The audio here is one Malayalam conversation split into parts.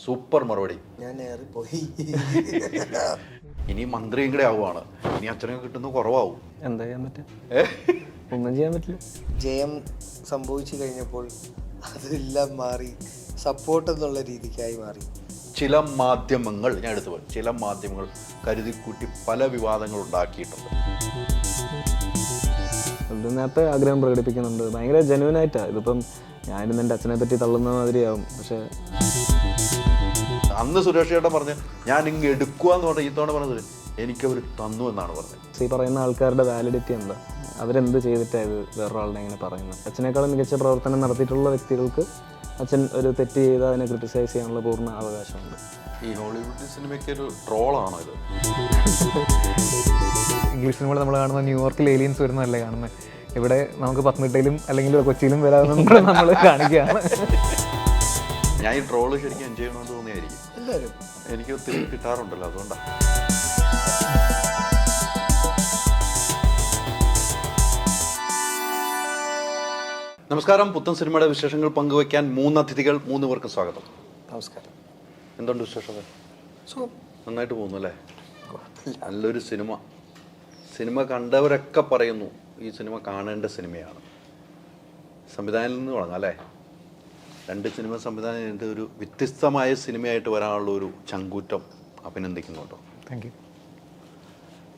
സൂപ്പർ മറുപടി. ഞാൻ ഏറിപ്പോയി. ഇനി മന്ത്രിയും കൂടെ ആവുകയാണ്. ഇനി അച്ഛനൊക്കെ കിട്ടുന്നത് കുറവാകും. എന്താ ചെയ്യാൻ പറ്റും? ഒന്നും ചെയ്യാൻ പറ്റില്ല. ജയം സംഭവിച്ചു കഴിഞ്ഞപ്പോൾ അതെല്ലാം മാറി സപ്പോർട്ട് എന്നുള്ള രീതിക്കായി മാറി. ചില മാധ്യമങ്ങൾ, ഞാൻ എടുത്തു പോയി, ചില മാധ്യമങ്ങൾ കരുതിക്കൂട്ടി പല വിവാദങ്ങൾ ഉണ്ടാക്കിയിട്ടുണ്ട്. അത് നേരത്തെ ആഗ്രഹം പ്രകടിപ്പിക്കുന്നുണ്ട്, ഭയങ്കര ജെന്യുവനായിട്ടാണ്. ഇതിപ്പം ഞാനും എൻ്റെ അച്ഛനെ പറ്റി തള്ളുന്ന മാതിരിയാവും. പക്ഷേ അന്ന് സുരേഷ് ചേട്ടൻ പറഞ്ഞ് ഞാൻ ഇങ്ങ് എടുക്കുക എന്ന് പറഞ്ഞാൽ ഇത്തവണ പറഞ്ഞത് എനിക്കവർ തന്നു എന്നാണ് പറഞ്ഞത്. ഈ പറയുന്ന ആൾക്കാരുടെ വാലിഡിറ്റി എന്താ? അവരെന്ത് ചെയ്തിട്ടാണ് ഇത് വേറൊരാളുടെ ഇങ്ങനെ പറയുന്നത്? അച്ഛനേക്കാളും മികച്ച പ്രവർത്തനം നടത്തിയിട്ടുള്ള വ്യക്തികൾക്ക് അച്ഛൻ ഒരു തെറ്റ് ചെയ്ത് അതിനെ ക്രിട്ടിസൈസ് ചെയ്യാനുള്ള പൂർണ്ണ അവകാശമുണ്ട്. ഈ ഹോളിവുഡ് സിനിമയ്ക്ക് ഒരു ട്രോളാണോ ഇത്? ഇംഗ്ലീഷ് സിനിമകൾ നമ്മൾ കാണുന്ന ന്യൂയോർക്കിൽ ഏലിയൻസ് വരുന്നതല്ലേ കാണുന്നത്. ഇവിടെ നമുക്ക് പത്തനംതിട്ടയിലും അല്ലെങ്കിൽ കൊച്ചിയിലും വരാമെന്ന് നമ്മൾ കാണിക്കുകയാണ്. ഞാൻ ഈ ട്രോള് ശരിക്കും എൻജോയ് ചെയ്യണമെന്ന് തോന്നിയായിരിക്കും. എല്ലാവരും എനിക്ക് ഒത്തിരി കിട്ടാറുണ്ടല്ലോ, അതുകൊണ്ടാണ്. നമസ്കാരം. പുത്തൻ സിനിമയുടെ വിശേഷങ്ങൾ പങ്കുവയ്ക്കാൻ 3 അതിഥികൾ, 3 പേർക്ക് സ്വാഗതം. നമസ്കാരം. എന്തുണ്ട് വിശേഷം? നന്നായിട്ട് പോകുന്നു അല്ലേ? നല്ലൊരു സിനിമ കണ്ടവരൊക്കെ പറയുന്നു ഈ സിനിമ കാണേണ്ട സിനിമയാണ്. സംവിധാനത്തിൽ നിന്ന് തുടങ്ങാം അല്ലേ? 2 സിനിമ സംവിധാനം ചെയ്തിട്ട് ഒരു വ്യത്യസ്തമായ സിനിമയായിട്ട് വരാനുള്ള ഒരു ചങ്കൂറ്റം അഭിനന്ദിക്കുന്നുണ്ടോ? Thank you.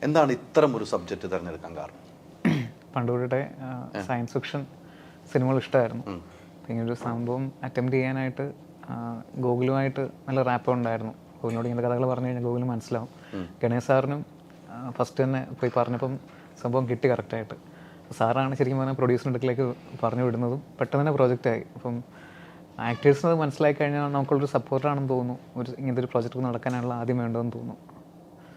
എന്താണ് ഇത്തരം ഒരു സബ്ജക്റ്റ് തിരഞ്ഞെടുക്കാൻ കാരണം? പണ്ടുകൂടെ സയൻസ് ഫിക്ഷൻ സിനിമകൾ ഇഷ്ടമായിരുന്നു. ഇങ്ങനൊരു സംഭവം അറ്റംപ്റ്റ് ചെയ്യാനായിട്ട് ഗൂഗിളുമായിട്ട് നല്ല റാപ്പ് ഉണ്ടായിരുന്നു. ഗൂഗിളിനോട് ഇങ്ങനത്തെ കഥകൾ പറഞ്ഞു കഴിഞ്ഞാൽ ഗൂഗിളിന് മനസ്സിലാവും. ഗണേശ് സാറിനും ഫസ്റ്റ് തന്നെ പോയി പറഞ്ഞപ്പം സംഭവം കിട്ടി കറക്റ്റായിട്ട്. സാറാണ് ശരിക്കും പറഞ്ഞാൽ പ്രൊഡ്യൂസറിൻ്റെ അടുക്കിലേക്ക് പറഞ്ഞു വിടുന്നതും പെട്ടെന്ന് തന്നെ പ്രോജക്റ്റായി. അപ്പം ആക്ടേഴ്സിന് അത് മനസ്സിലാക്കി കഴിഞ്ഞാൽ നമുക്കുള്ളൊരു സപ്പോർട്ടാണെന്ന് തോന്നുന്നു. ഇങ്ങനത്തെ ഒരു പ്രോജക്റ്റ് നടക്കാനുള്ള ആദ്യം വേണ്ടതെന്ന് തോന്നുന്നു.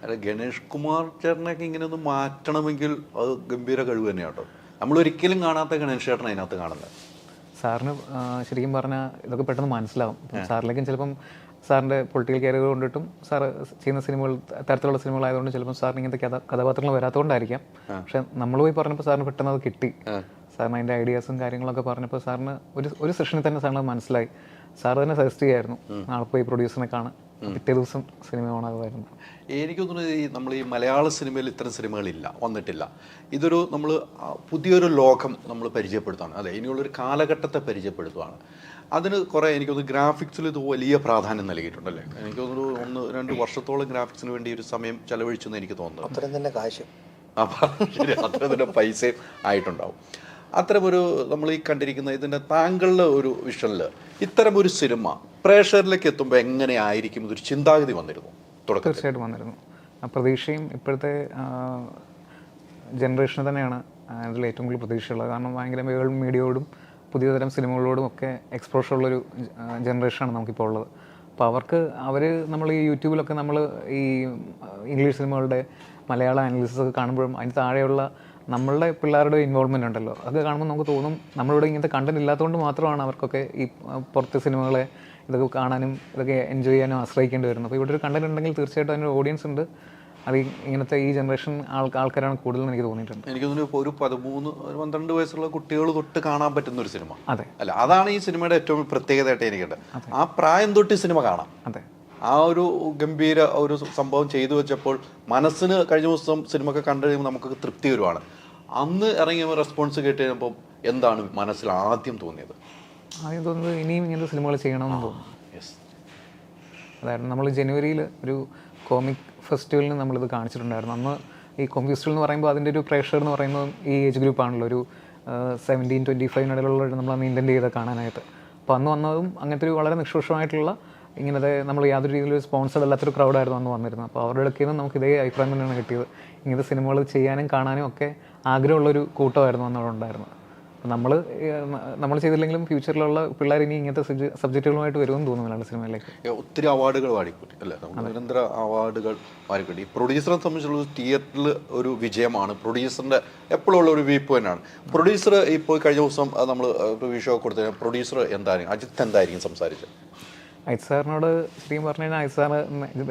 അല്ല, ഗണേഷ് കുമാർ ചേട്ടനൊക്കെ ഇങ്ങനെ ഒന്ന് മാറ്റണമെങ്കിൽ അത് ഗംഭീര കഴിവ് തന്നെയാണ് കേട്ടോ. നമ്മൾ ഒരിക്കലും കാണാത്ത ഗണേഷ് ചേട്ടൻ അതിനകത്ത് കാണുന്നത്. സാറിന് ശരിക്കും പറഞ്ഞാൽ ഇതൊക്കെ പെട്ടെന്ന് മനസ്സിലാവും. സാറിലേക്കും ചിലപ്പം സാറിൻ്റെ പൊളിറ്റിക്കൽ കരിയർ കൊണ്ടിട്ടും സാർ ചെയ്യുന്ന സിനിമകൾ തരത്തിലുള്ള സിനിമകളായതുകൊണ്ട് ചിലപ്പോൾ സാറിന് ഇങ്ങനത്തെ കഥാപാത്രങ്ങൾ വരാത്തതുകൊണ്ടായിരിക്കാം. പക്ഷെ നമ്മൾ പോയി പറഞ്ഞപ്പോൾ സാറിന് പെട്ടെന്ന് അത് കിട്ടി. സാറിന് അതിൻ്റെ ഐഡിയാസും കാര്യങ്ങളൊക്കെ പറഞ്ഞപ്പോൾ സാറിന് ഒരു സെഷനിൽ തന്നെ സാറിന് മനസ്സിലായി. സാർ തന്നെ സജസ്റ്റ് ചെയ്യായിരുന്നു, നാളെ പോയി പ്രൊഡ്യൂസറിനെ കാണാൻ. പിറ്റേ ദിവസം സിനിമ ഓണാകുമായിരുന്നു. എനിക്ക് തോന്നുന്നത് നമ്മൾ ഈ മലയാള സിനിമയിൽ ഇത്തരം വന്നിട്ടില്ല. ഇതൊരു നമ്മൾ പുതിയൊരു ലോകം നമ്മൾ പരിചയപ്പെടുത്തുകയാണ്. അതെ, ഇനിയുള്ളൊരു കാലഘട്ടത്തെ പരിചയപ്പെടുത്തുകയാണ്. അതിന് കുറേ എനിക്ക് തോന്നുന്നു ഗ്രാഫിക്സിൽ ഇത് വലിയ പ്രാധാന്യം നൽകിയിട്ടുണ്ടല്ലേ? എനിക്ക് തോന്നുന്നു 1-2 വർഷത്തോളം ഗ്രാഫിക്സിന് വേണ്ടി ഒരു സമയം ചെലവഴിച്ചെന്ന് എനിക്ക് തോന്നുന്നു. അത്രയും തന്നെ കാശും ശരി, അത്ര തന്നെ പൈസയും ആയിട്ടുണ്ടാവും. അത്തരമൊരു നമ്മൾ ഈ കണ്ടിരിക്കുന്ന ഇതിൻ്റെ താങ്കളുടെ ഒരു വിഷനിൽ ഇത്തരം ഒരു സിനിമ പ്രേക്ഷകരിലേക്ക് എത്തുമ്പോൾ എങ്ങനെയായിരിക്കും ഇതൊരു ചിന്താഗതി വന്നിരുന്നു? തീർച്ചയായിട്ടും വന്നിരുന്നു. ആ പ്രതീക്ഷയും ഇപ്പോഴത്തെ ജനറേഷന് തന്നെയാണ് അതിൽ ഏറ്റവും കൂടുതൽ പ്രതീക്ഷയുള്ളത്. കാരണം ഭയങ്കര വേൾഡ് മീഡിയയോടും പുതിയ തരം സിനിമകളോടും ഒക്കെ എക്സ്പോഷർ ഉള്ളൊരു ജനറേഷനാണ് നമുക്കിപ്പോൾ ഉള്ളത്. അപ്പോൾ അവർ നമ്മൾ ഈ യൂട്യൂബിലൊക്കെ നമ്മൾ ഈ ഇംഗ്ലീഷ് സിനിമകളുടെ മലയാള അനാലിസിസ് ഒക്കെ കാണുമ്പോഴും അതിന് താഴെയുള്ള നമ്മളുടെ പിള്ളേരുടെ ഇൻവോൾവ്മെൻ്റ് ഉണ്ടല്ലോ, അത് കാണുമ്പോൾ നമുക്ക് തോന്നും നമ്മളിവിടെ ഇങ്ങനത്തെ കണ്ടന്റ് ഇല്ലാത്തതുകൊണ്ട് മാത്രമാണ് അവർക്കൊക്കെ ഈ പുറത്തെ സിനിമകളെ ഇതൊക്കെ കാണാനും ഇതൊക്കെ എൻജോയ് ചെയ്യാനും ആശ്രയിക്കേണ്ടി വരുന്നത്. അപ്പോൾ ഇവിടെ ഒരു കണ്ടന്റ് ഉണ്ടെങ്കിൽ തീർച്ചയായിട്ടും അതിനൊരു ഓഡിയൻസ് ഉണ്ട്. അത് ഇങ്ങനത്തെ ഈ ജനറേഷൻ ആൾക്കാരാണ് കൂടുതൽ എനിക്ക് തോന്നിയിട്ടുണ്ട്. എനിക്ക് തോന്നുന്നു ഒരു 13-12 വയസ്സുള്ള കുട്ടികൾ തൊട്ട് കാണാൻ പറ്റുന്ന ഒരു സിനിമ. അതെ അല്ല, അതാണ് ഈ സിനിമയുടെ ഏറ്റവും പ്രത്യേകതയായിട്ട് എനിക്കുണ്ട്. ആ പ്രായം തൊട്ട് ഈ സിനിമ കാണാം. അതെ, ആ ഒരു ഗംഭീര ഒരു സംഭവം ചെയ്തു വെച്ചപ്പോൾ മനസ്സിന് കഴിഞ്ഞ ദിവസം സിനിമ ഒക്കെ കണ്ടു കഴിയുമ്പോൾ നമുക്ക് തൃപ്തി വരുവാണ്. അന്ന് ഇറങ്ങിയ റെസ്പോൺസ് കേട്ട് കഴിഞ്ഞപ്പോൾ എന്താണ് മനസ്സിൽ ആദ്യം തോന്നിയത്? ആദ്യം തോന്നുന്നത് ഇനിയും ഇങ്ങനത്തെ സിനിമകൾ ചെയ്യണമെന്ന് തോന്നുന്നു. അതായത് നമ്മൾ ജനുവരിയിൽ ഒരു കോമിക് ഫെസ്റ്റിവലിന് നമ്മളിത് കാണിച്ചിട്ടുണ്ടായിരുന്നു. അന്ന് ഈ കോമിക് ഫെസ്റ്റിവൽ എന്ന് പറയുമ്പോൾ അതിൻ്റെ ഒരു പ്രേക്ഷകർ എന്ന് പറയുന്നത് ഈ ഏജ് ഗ്രൂപ്പാണല്ലോ, ഒരു 17-25 ഇടയിലുള്ള നമ്മളന്ന് ഇൻറ്റൻറ്റ് ചെയ്ത് കാണാനായിട്ട്. അപ്പോൾ അന്ന് വന്നതും അങ്ങനത്തെ ഒരു വളരെ നിഷ്പക്ഷമായിട്ടുള്ള ഇങ്ങനത്തെ നമ്മൾ യാതൊരു രീതിയിലൊരു സ്പോൺസർഡ് അല്ലാത്തൊരു ക്രൗഡായിരുന്നു അന്ന് വന്നിരുന്നത്. അപ്പോൾ അവരുടെ ഇടയ്ക്ക് നിന്ന് നമുക്ക് ഇതേ അഭിപ്രായം തന്നെയാണ് കിട്ടിയത്. ഇങ്ങനത്തെ സിനിമകൾ ചെയ്യാനും കാണാനും ഒക്കെ ആഗ്രഹമുള്ളൊരു കൂട്ടമായിരുന്നു അന്നവിടെ ഉണ്ടായിരുന്നത്. അപ്പോൾ നമ്മൾ ചെയ്തില്ലെങ്കിലും ഫ്യൂച്ചറിലുള്ള പിള്ളേർ ഇനി ഇങ്ങനത്തെ സബ്ജക്റ്റുകളുമായിട്ട് വരുമെന്ന് തോന്നുന്നു മലയാള സിനിമയിലേക്ക്. ഒത്തിരി അവാർഡുകൾ വാരിക്കൂട്ടി അല്ലേ? നമുക്ക് നിരന്തര അവാർഡുകൾ വാരിക്കൂട്ടി. ഈ പ്രൊഡ്യൂസറെ സംബന്ധിച്ചുള്ള തിയേറ്ററിൽ ഒരു വിജയമാണ്. പ്രൊഡ്യൂസറിൻ്റെ എപ്പോഴും ഉള്ള ഒരു വീപ്പ് തന്നെയാണ്. പ്രൊഡ്യൂസർ ഇപ്പോൾ കഴിഞ്ഞ ദിവസം നമ്മൾ റിവ്യൂ ഷോ കൊടുത്ത പ്രൊഡ്യൂസർ എന്തായിരിക്കും, അജിത്ത് എന്തായിരിക്കും സംസാരിച്ചത്? അജിത് സാറിനോട് ശരിക്കും പറഞ്ഞു കഴിഞ്ഞാൽ അജിത് സാറ്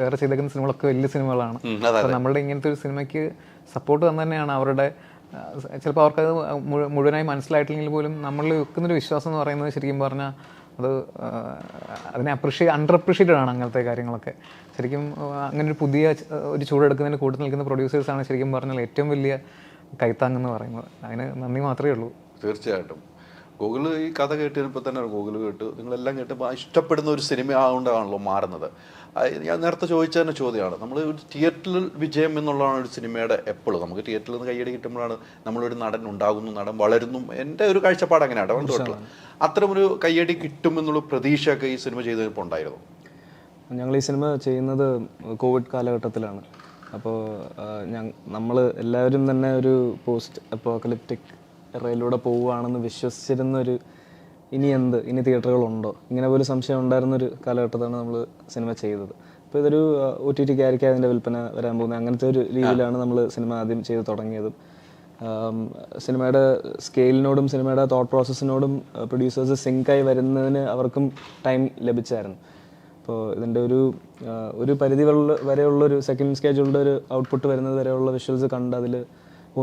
വേറെ ചെയ്തേക്കുന്ന സിനിമകളൊക്കെ വലിയ സിനിമകളാണ്. അപ്പോൾ നമ്മളുടെ ഇങ്ങനത്തെ ഒരു സിനിമയ്ക്ക് സപ്പോർട്ട് തന്നെ തന്നെയാണ് അവരുടെ. ചിലപ്പോൾ അവർക്കത് മുഴുവനായി മനസ്സിലായിട്ടില്ലെങ്കിൽ പോലും നമ്മളിൽ വെക്കുന്നൊരു വിശ്വാസം എന്ന് പറയുന്നത് ശരിക്കും പറഞ്ഞാൽ അത് അതിനെ അണ്ടർ അപ്രിഷ്യേറ്റഡ് ആണ് അങ്ങനത്തെ കാര്യങ്ങളൊക്കെ. ശരിക്കും അങ്ങനെ ഒരു പുതിയ ഒരു ചൂടെടുക്കുന്നതിന് കൂട്ടു നിൽക്കുന്ന പ്രൊഡ്യൂസേഴ്സാണ് ശരിക്കും പറഞ്ഞാൽ ഏറ്റവും വലിയ കൈത്താങ്ങെന്ന് പറയുന്നത്. അതിന് നന്ദി മാത്രമേ ഉള്ളൂ. തീർച്ചയായിട്ടും. ഗൂഗിൾ ഈ കഥ കേട്ടപ്പോൾ തന്നെ ഗൂഗിൾ കേട്ട് നിങ്ങളെല്ലാം കേട്ടപ്പോൾ ഇഷ്ടപ്പെടുന്ന ഒരു സിനിമ ആകൊണ്ടാണല്ലോ മാറുന്നത്. ഞാൻ നേരത്തെ ചോദിച്ച തന്നെ ചോദ്യമാണ്, നമ്മൾ ഒരു തിയേറ്ററിൽ വിജയം എന്നുള്ളതാണ് ഒരു സിനിമയുടെ എപ്പോഴും. നമുക്ക് തിയേറ്ററിൽ നിന്ന് കയ്യടി കിട്ടുമ്പോഴാണ് നമ്മളൊരു നടൻ ഉണ്ടാകുന്നു, നടൻ വളരുന്നു. എൻ്റെ ഒരു കാഴ്ചപ്പാട് അങ്ങനെയാണ് പണ്ടുതൊട്ടുള്ള. അത്തരമൊരു കയ്യടി കിട്ടുമെന്നുള്ള പ്രതീക്ഷയൊക്കെ ഈ സിനിമ ചെയ്തപ്പോൾ ഉണ്ടായിരുന്നു. ഞങ്ങൾ ഈ സിനിമ ചെയ്യുന്നത് കോവിഡ് കാലഘട്ടത്തിലാണ്. അപ്പോൾ നമ്മൾ എല്ലാവരും തന്നെ ഒരു പോസ്റ്റ് അപ്പോക്കലിപ്റ്റിക് എറയിലൂടെ പോവുകയാണെന്ന് വിശ്വസിച്ചിരുന്നൊരു ഇനി തിയേറ്ററുകളുണ്ടോ ഇങ്ങനെ പോലും സംശയം ഉണ്ടായിരുന്നൊരു കാലഘട്ടത്താണ് നമ്മൾ സിനിമ ചെയ്തത്. അപ്പോൾ ഇതൊരു OTT ആയിരിക്കും അതിൻ്റെ വിൽപ്പന വരാൻ പോകുന്നത്. അങ്ങനത്തെ ഒരു രീതിയിലാണ് നമ്മൾ സിനിമ ആദ്യം ചെയ്ത് തുടങ്ങിയതും. സിനിമയുടെ സ്കെയിലിനോടും സിനിമയുടെ തോട്ട് പ്രോസസ്സിനോടും പ്രൊഡ്യൂസേഴ്സ് സിങ്കായി വരുന്നതിന് അവർക്കും ടൈം ലഭിച്ചായിരുന്നു. അപ്പോൾ ഇതിൻ്റെ ഒരു പരിധി വരെയുള്ളൊരു സെക്കൻഡ് സ്കെഡ്യൂളിൻ്റെ ഒരു ഔട്ട്പുട്ട് വരുന്നത് വരെയുള്ള വിഷ്വൽസ് കണ്ട് അതിൽ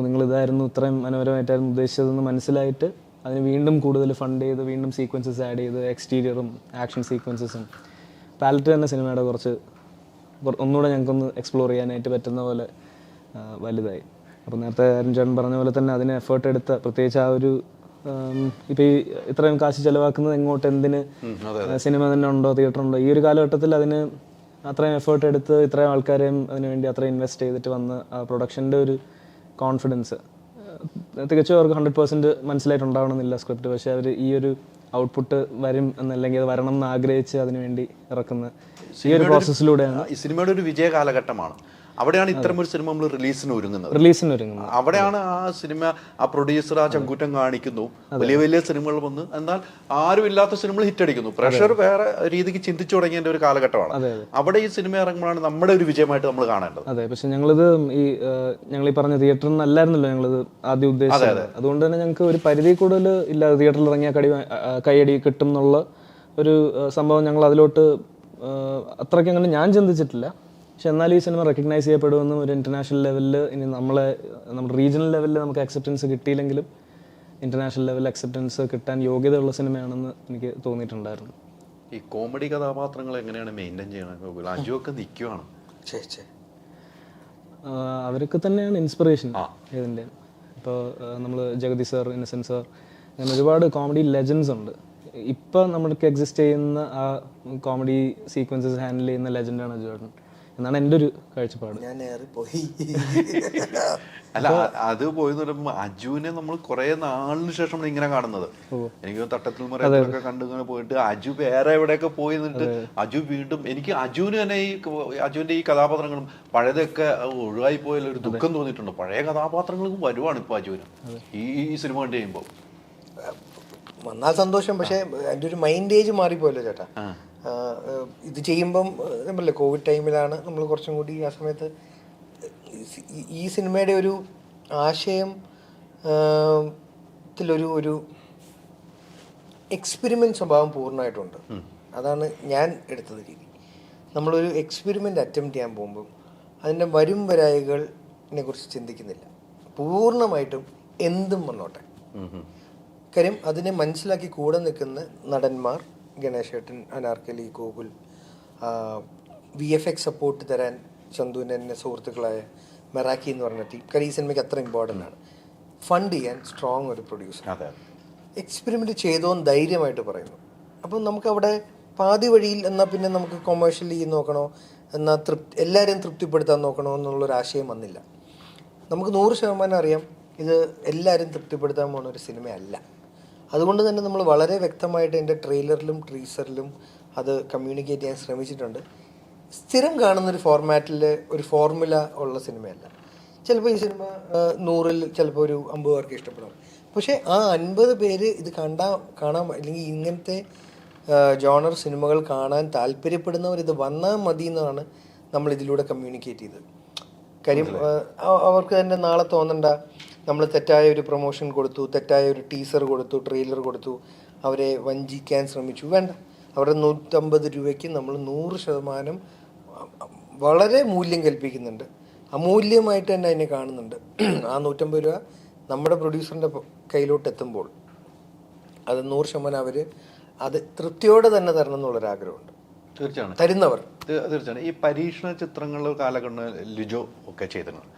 നിങ്ങളിതായിരുന്നു ഇത്രയും മനോഹരമായിട്ടായിരുന്നു ഉദ്ദേശിച്ചതെന്ന് മനസ്സിലായിട്ട് അതിന് വീണ്ടും കൂടുതൽ ഫണ്ട് ചെയ്ത് വീണ്ടും സീക്വൻസസ് ആഡ് ചെയ്ത് എക്സ്റ്റീരിയറും ആക്ഷൻ സീക്വൻസസും പാലറ്റ് തന്നെ സിനിമയുടെ ഒന്നുകൂടെ ഞങ്ങൾക്കൊന്ന് എക്സ്പ്ലോർ ചെയ്യാനായിട്ട് പറ്റുന്ന പോലെ വലുതായി. അപ്പോൾ നേരത്തെ അരുൺ ചേട്ടൻ പറഞ്ഞ പോലെ തന്നെ അതിന് എഫേർട്ട് എടുത്ത, പ്രത്യേകിച്ച് ആ ഒരു ഇപ്പോൾ ഈ ഇത്രയും കാശ് ചിലവാക്കുന്നത് എങ്ങോട്ട്, എന്തിന്, സിനിമ തന്നെ ഉണ്ടോ, തിയേറ്റർ ഉണ്ടോ, ഈ ഒരു കാലഘട്ടത്തിൽ അതിന് അത്രയും എഫേർട്ട് എടുത്ത് ഇത്രയും ആൾക്കാരെയും അതിനുവേണ്ടി അത്രയും ഇൻവെസ്റ്റ് ചെയ്തിട്ട് വന്ന് ആ പ്രൊഡക്ഷൻ്റെ ഒരു കോൺഫിഡൻസ് തികച്ചും അവർക്ക് 100% മനസ്സിലായിട്ടുണ്ടാവണമെന്നില്ല സ്ക്രിപ്റ്റ്. പക്ഷേ അവർ ഈ ഒരു ഔട്ട്പുട്ട് വരും എന്നല്ലെങ്കിൽ അത് വരണം എന്ന് ആഗ്രഹിച്ച് അതിനുവേണ്ടി ഇറക്കുന്ന ഈ ഒരു പ്രോസസ്സിലൂടെയാണ് ഈ സിനിമയുടെ ഒരു വിജയ കാലഘട്ടമാണ്. അവിടെയാണ് ഇത്തരമൊരു സിനിമ നമ്മൾ റിലീസിന് ഒരുങ്ങുന്നത്. അവിടെയാണ് ആ സിനിമ, ആ പ്രൊഡ്യൂസർ ആ ചങ്കൂറ്റം കാണിക്കുന്നു. വലിയ വലിയ സിനിമകൾ വന്ന് എന്നാൽ ആരും ഇല്ലാത്ത സിനിമകൾ ഹിറ്റടിക്കുന്നു. പ്രഷർ വേറെ രീതിക്ക് ചിന്തിച്ചു തുടങ്ങിയതിന്റെ ഒരു കാലഘട്ടമാണ്. അവിടെ ഈ സിനിമ ഇറങ്ങുമ്പോഴാണ് നമ്മുടെ ഒരു വിജയമായിട്ട് നമ്മൾ കാണേണ്ടത്. അതെ, പക്ഷെ ഞങ്ങൾ ഈ പറഞ്ഞ തിയേറ്ററിൽ നിന്നല്ലായിരുന്നല്ലോ ഞങ്ങളിത് ആദ്യം ഉദ്ദേശിച്ചത്. അതുകൊണ്ട് തന്നെ ഞങ്ങൾക്ക് ഒരു പരിധി കൂടുതൽ ഇല്ല, തിയേറ്ററിൽ ഇറങ്ങിയ കൈയടി കിട്ടും എന്നുള്ള ഒരു സംഭവം ഞങ്ങൾ അതിലോട്ട് അത്രയ്ക്ക് അങ്ങനെ ഞാൻ ചിന്തിച്ചിട്ടില്ല. പക്ഷെ എന്നാലും ഈ സിനിമ റെക്കഗ്നൈസ് ചെയ്യപ്പെടുമെന്നും ഒരു ഇൻ്റർനാഷണൽ ലെവലിൽ ഇനി നമ്മുടെ റീജിയണൽ ലെവലിൽ നമുക്ക് അക്സെപ്റ്റൻസ് കിട്ടിയില്ലെങ്കിലും ഇൻ്റർനാഷണൽ ലെവലിൽ അക്സെപ്റ്റൻസ് കിട്ടാൻ യോഗ്യതയുള്ള സിനിമയാണെന്ന് എനിക്ക് തോന്നിയിട്ടുണ്ടായിരുന്നു. ഈ കോമഡി കഥാപാത്രങ്ങൾ എങ്ങനെയാണ് മെയിൻറ്റെയിൻ ചെയ്യണത്? അജു ഒക്കെ നിൽക്കുവാണ്, അവരൊക്കെ തന്നെയാണ് ഇൻസ്പിറേഷൻ ഇതിൻ്റെ. ഇപ്പോൾ നമ്മൾ ജഗതി സാർ, ഇന്നസെൻറ്റ് സാർ, അങ്ങനെ ഒരുപാട് കോമഡി ലെജൻസ് ഉണ്ട്. ഇപ്പം നമ്മൾക്ക് എക്സിസ്റ്റ് ചെയ്യുന്ന ആ കോമഡി സീക്വൻസസ് ഹാൻഡിൽ ചെയ്യുന്ന ലെജൻഡാണ് അജു ചേട്ടൻ എന്നാണ് എൻ്റെ ഒരു കാഴ്ചപ്പാട്. അല്ല, അത് പോയെന്ന് പറയുമ്പോൾ അജുവിനെ നമ്മൾ കുറെ നാളിന് ശേഷം ഇങ്ങനെ കാണുന്നത്. എനിക്ക് തട്ടത്തിൽ മറയൊക്കെ കണ്ടിങ്ങനെ പോയിട്ട് അജു വേറെ എവിടെയൊക്കെ പോയി നിന്നിട്ട് അജു വീണ്ടും എനിക്ക് അജുവിന് തന്നെ അജുവിന്റെ ഈ കഥാപാത്രങ്ങളും പഴയതൊക്കെ ഒഴിവായി പോയാൽ ഒരു ദുഃഖം തോന്നിയിട്ടുണ്ട്. പഴയ കഥാപാത്രങ്ങളും വരുവാണ് ഇപ്പൊ അജുവിന് ഈ സിനിമ കണ്ടു കഴിയുമ്പോൾ. വന്നാൽ സന്തോഷം, പക്ഷെ എൻ്റെ ഒരു മൈൻഡേജ് മാറിപ്പോയല്ലോ ചേട്ടാ. ഇത് ചെയ്യുമ്പം നമ്മളല്ലേ കോവിഡ് ടൈമിലാണ് നമ്മൾ കുറച്ചും കൂടി ആ സമയത്ത് ഈ സിനിമയുടെ ഒരു ആശയം ത്തിലൊരു എക്സ്പെരിമെൻ്റ് സ്വഭാവം പൂർണ്ണമായിട്ടുണ്ട്. അതാണ് ഞാൻ എടുത്തത് രീതി. നമ്മളൊരു എക്സ്പെരിമെൻ്റ് അറ്റംപ്റ്റ് ചെയ്യാൻ പോകുമ്പം അതിൻ്റെ വരും വരായികളെ കുറിച്ച് ചിന്തിക്കുന്നില്ല. പൂർണ്ണമായിട്ടും എന്തും വന്നോട്ടെ. കാര്യം അതിനെ മനസ്സിലാക്കി കൂടെ നിൽക്കുന്ന നടന്മാർ, ഗണേശേട്ടൻ, അനാർക്കലി, ഗോകുൽ, VFX സപ്പോർട്ട് തരാൻ ചന്തുവിൻ്റെ തന്നെ സുഹൃത്തുക്കളായ മെറാക്കി എന്ന് പറഞ്ഞ ടീം. കാര്യം ഈ സിനിമയ്ക്ക് അത്ര ഇമ്പോർട്ടൻ്റ് ആണ്. ഫണ്ട് ചെയ്യാൻ സ്ട്രോങ് ഒരു പ്രൊഡ്യൂസർ. എക്സ്പെരിമെൻ്റ് ചെയ്തോന്ന് ധൈര്യമായിട്ട് പറയുന്നു. അപ്പം നമുക്കവിടെ പാതി വഴിയിൽ എന്നാൽ പിന്നെ നമുക്ക് കൊമേഴ്ഷ്യലി നോക്കണോ, എന്നാൽ എല്ലാവരെയും തൃപ്തിപ്പെടുത്താൻ നോക്കണോ എന്നുള്ളൊരാശയം വന്നില്ല. നമുക്ക് 100% അറിയാം ഇത് എല്ലാവരും തൃപ്തിപ്പെടുത്താൻ പോകുന്ന ഒരു സിനിമയല്ല. അതുകൊണ്ട് തന്നെ നമ്മൾ വളരെ വ്യക്തമായിട്ട് എൻ്റെ ട്രെയിലറിലും ടീസറിലും അത് കമ്മ്യൂണിക്കേറ്റ് ചെയ്യാൻ ശ്രമിച്ചിട്ടുണ്ട്. സ്ഥിരം കാണുന്നൊരു ഫോർമാറ്റിൽ ഒരു ഫോർമുല ഉള്ള സിനിമയല്ല. ചിലപ്പോൾ ഈ സിനിമ 100-ൽ ചിലപ്പോൾ ഒരു 50 പേർക്ക് ഇഷ്ടപ്പെടും. പക്ഷേ ആ 50 പേര് ഇത് കാണാൻ അല്ലെങ്കിൽ ഇങ്ങനത്തെ ജോണർ സിനിമകൾ കാണാൻ താല്പര്യപ്പെടുന്നവർ ഇത് വന്നാൽ മതി എന്നാണ് നമ്മൾ ഇതിലൂടെ കമ്മ്യൂണിക്കേറ്റ് ചെയ്തത്. കാര്യം അവർക്ക് തന്നെ നാളെ തോന്നണ്ട നമ്മൾ തെറ്റായ ഒരു പ്രൊമോഷൻ കൊടുത്തു, തെറ്റായ ഒരു ടീസർ കൊടുത്തു, ട്രെയിലർ കൊടുത്തു, അവരെ വഞ്ചിക്കാൻ ശ്രമിച്ചു. വേണ്ട, അവരുടെ 150 രൂപയ്ക്ക് നമ്മൾ 100% വളരെ മൂല്യം കൽപ്പിക്കുന്നുണ്ട്. അമൂല്യമായിട്ട് തന്നെ അതിനെ കാണുന്നുണ്ട്. ആ 150 രൂപ നമ്മുടെ പ്രൊഡ്യൂസറിൻ്റെ കയ്യിലോട്ട് എത്തുമ്പോൾ അത് 100% അവർ അത് തൃപ്തിയോടെ തന്നെ തരണം എന്നുള്ളൊരാഗ്രഹമുണ്ട്. തീർച്ചയാണ് തരുന്നവർ തീർച്ചയാണ്. ഈ പരീക്ഷണ ചിത്രങ്ങൾ കാലഘട്ടം ലിജോ ഒക്കെ ചെയ്തിട്ടുണ്ട്.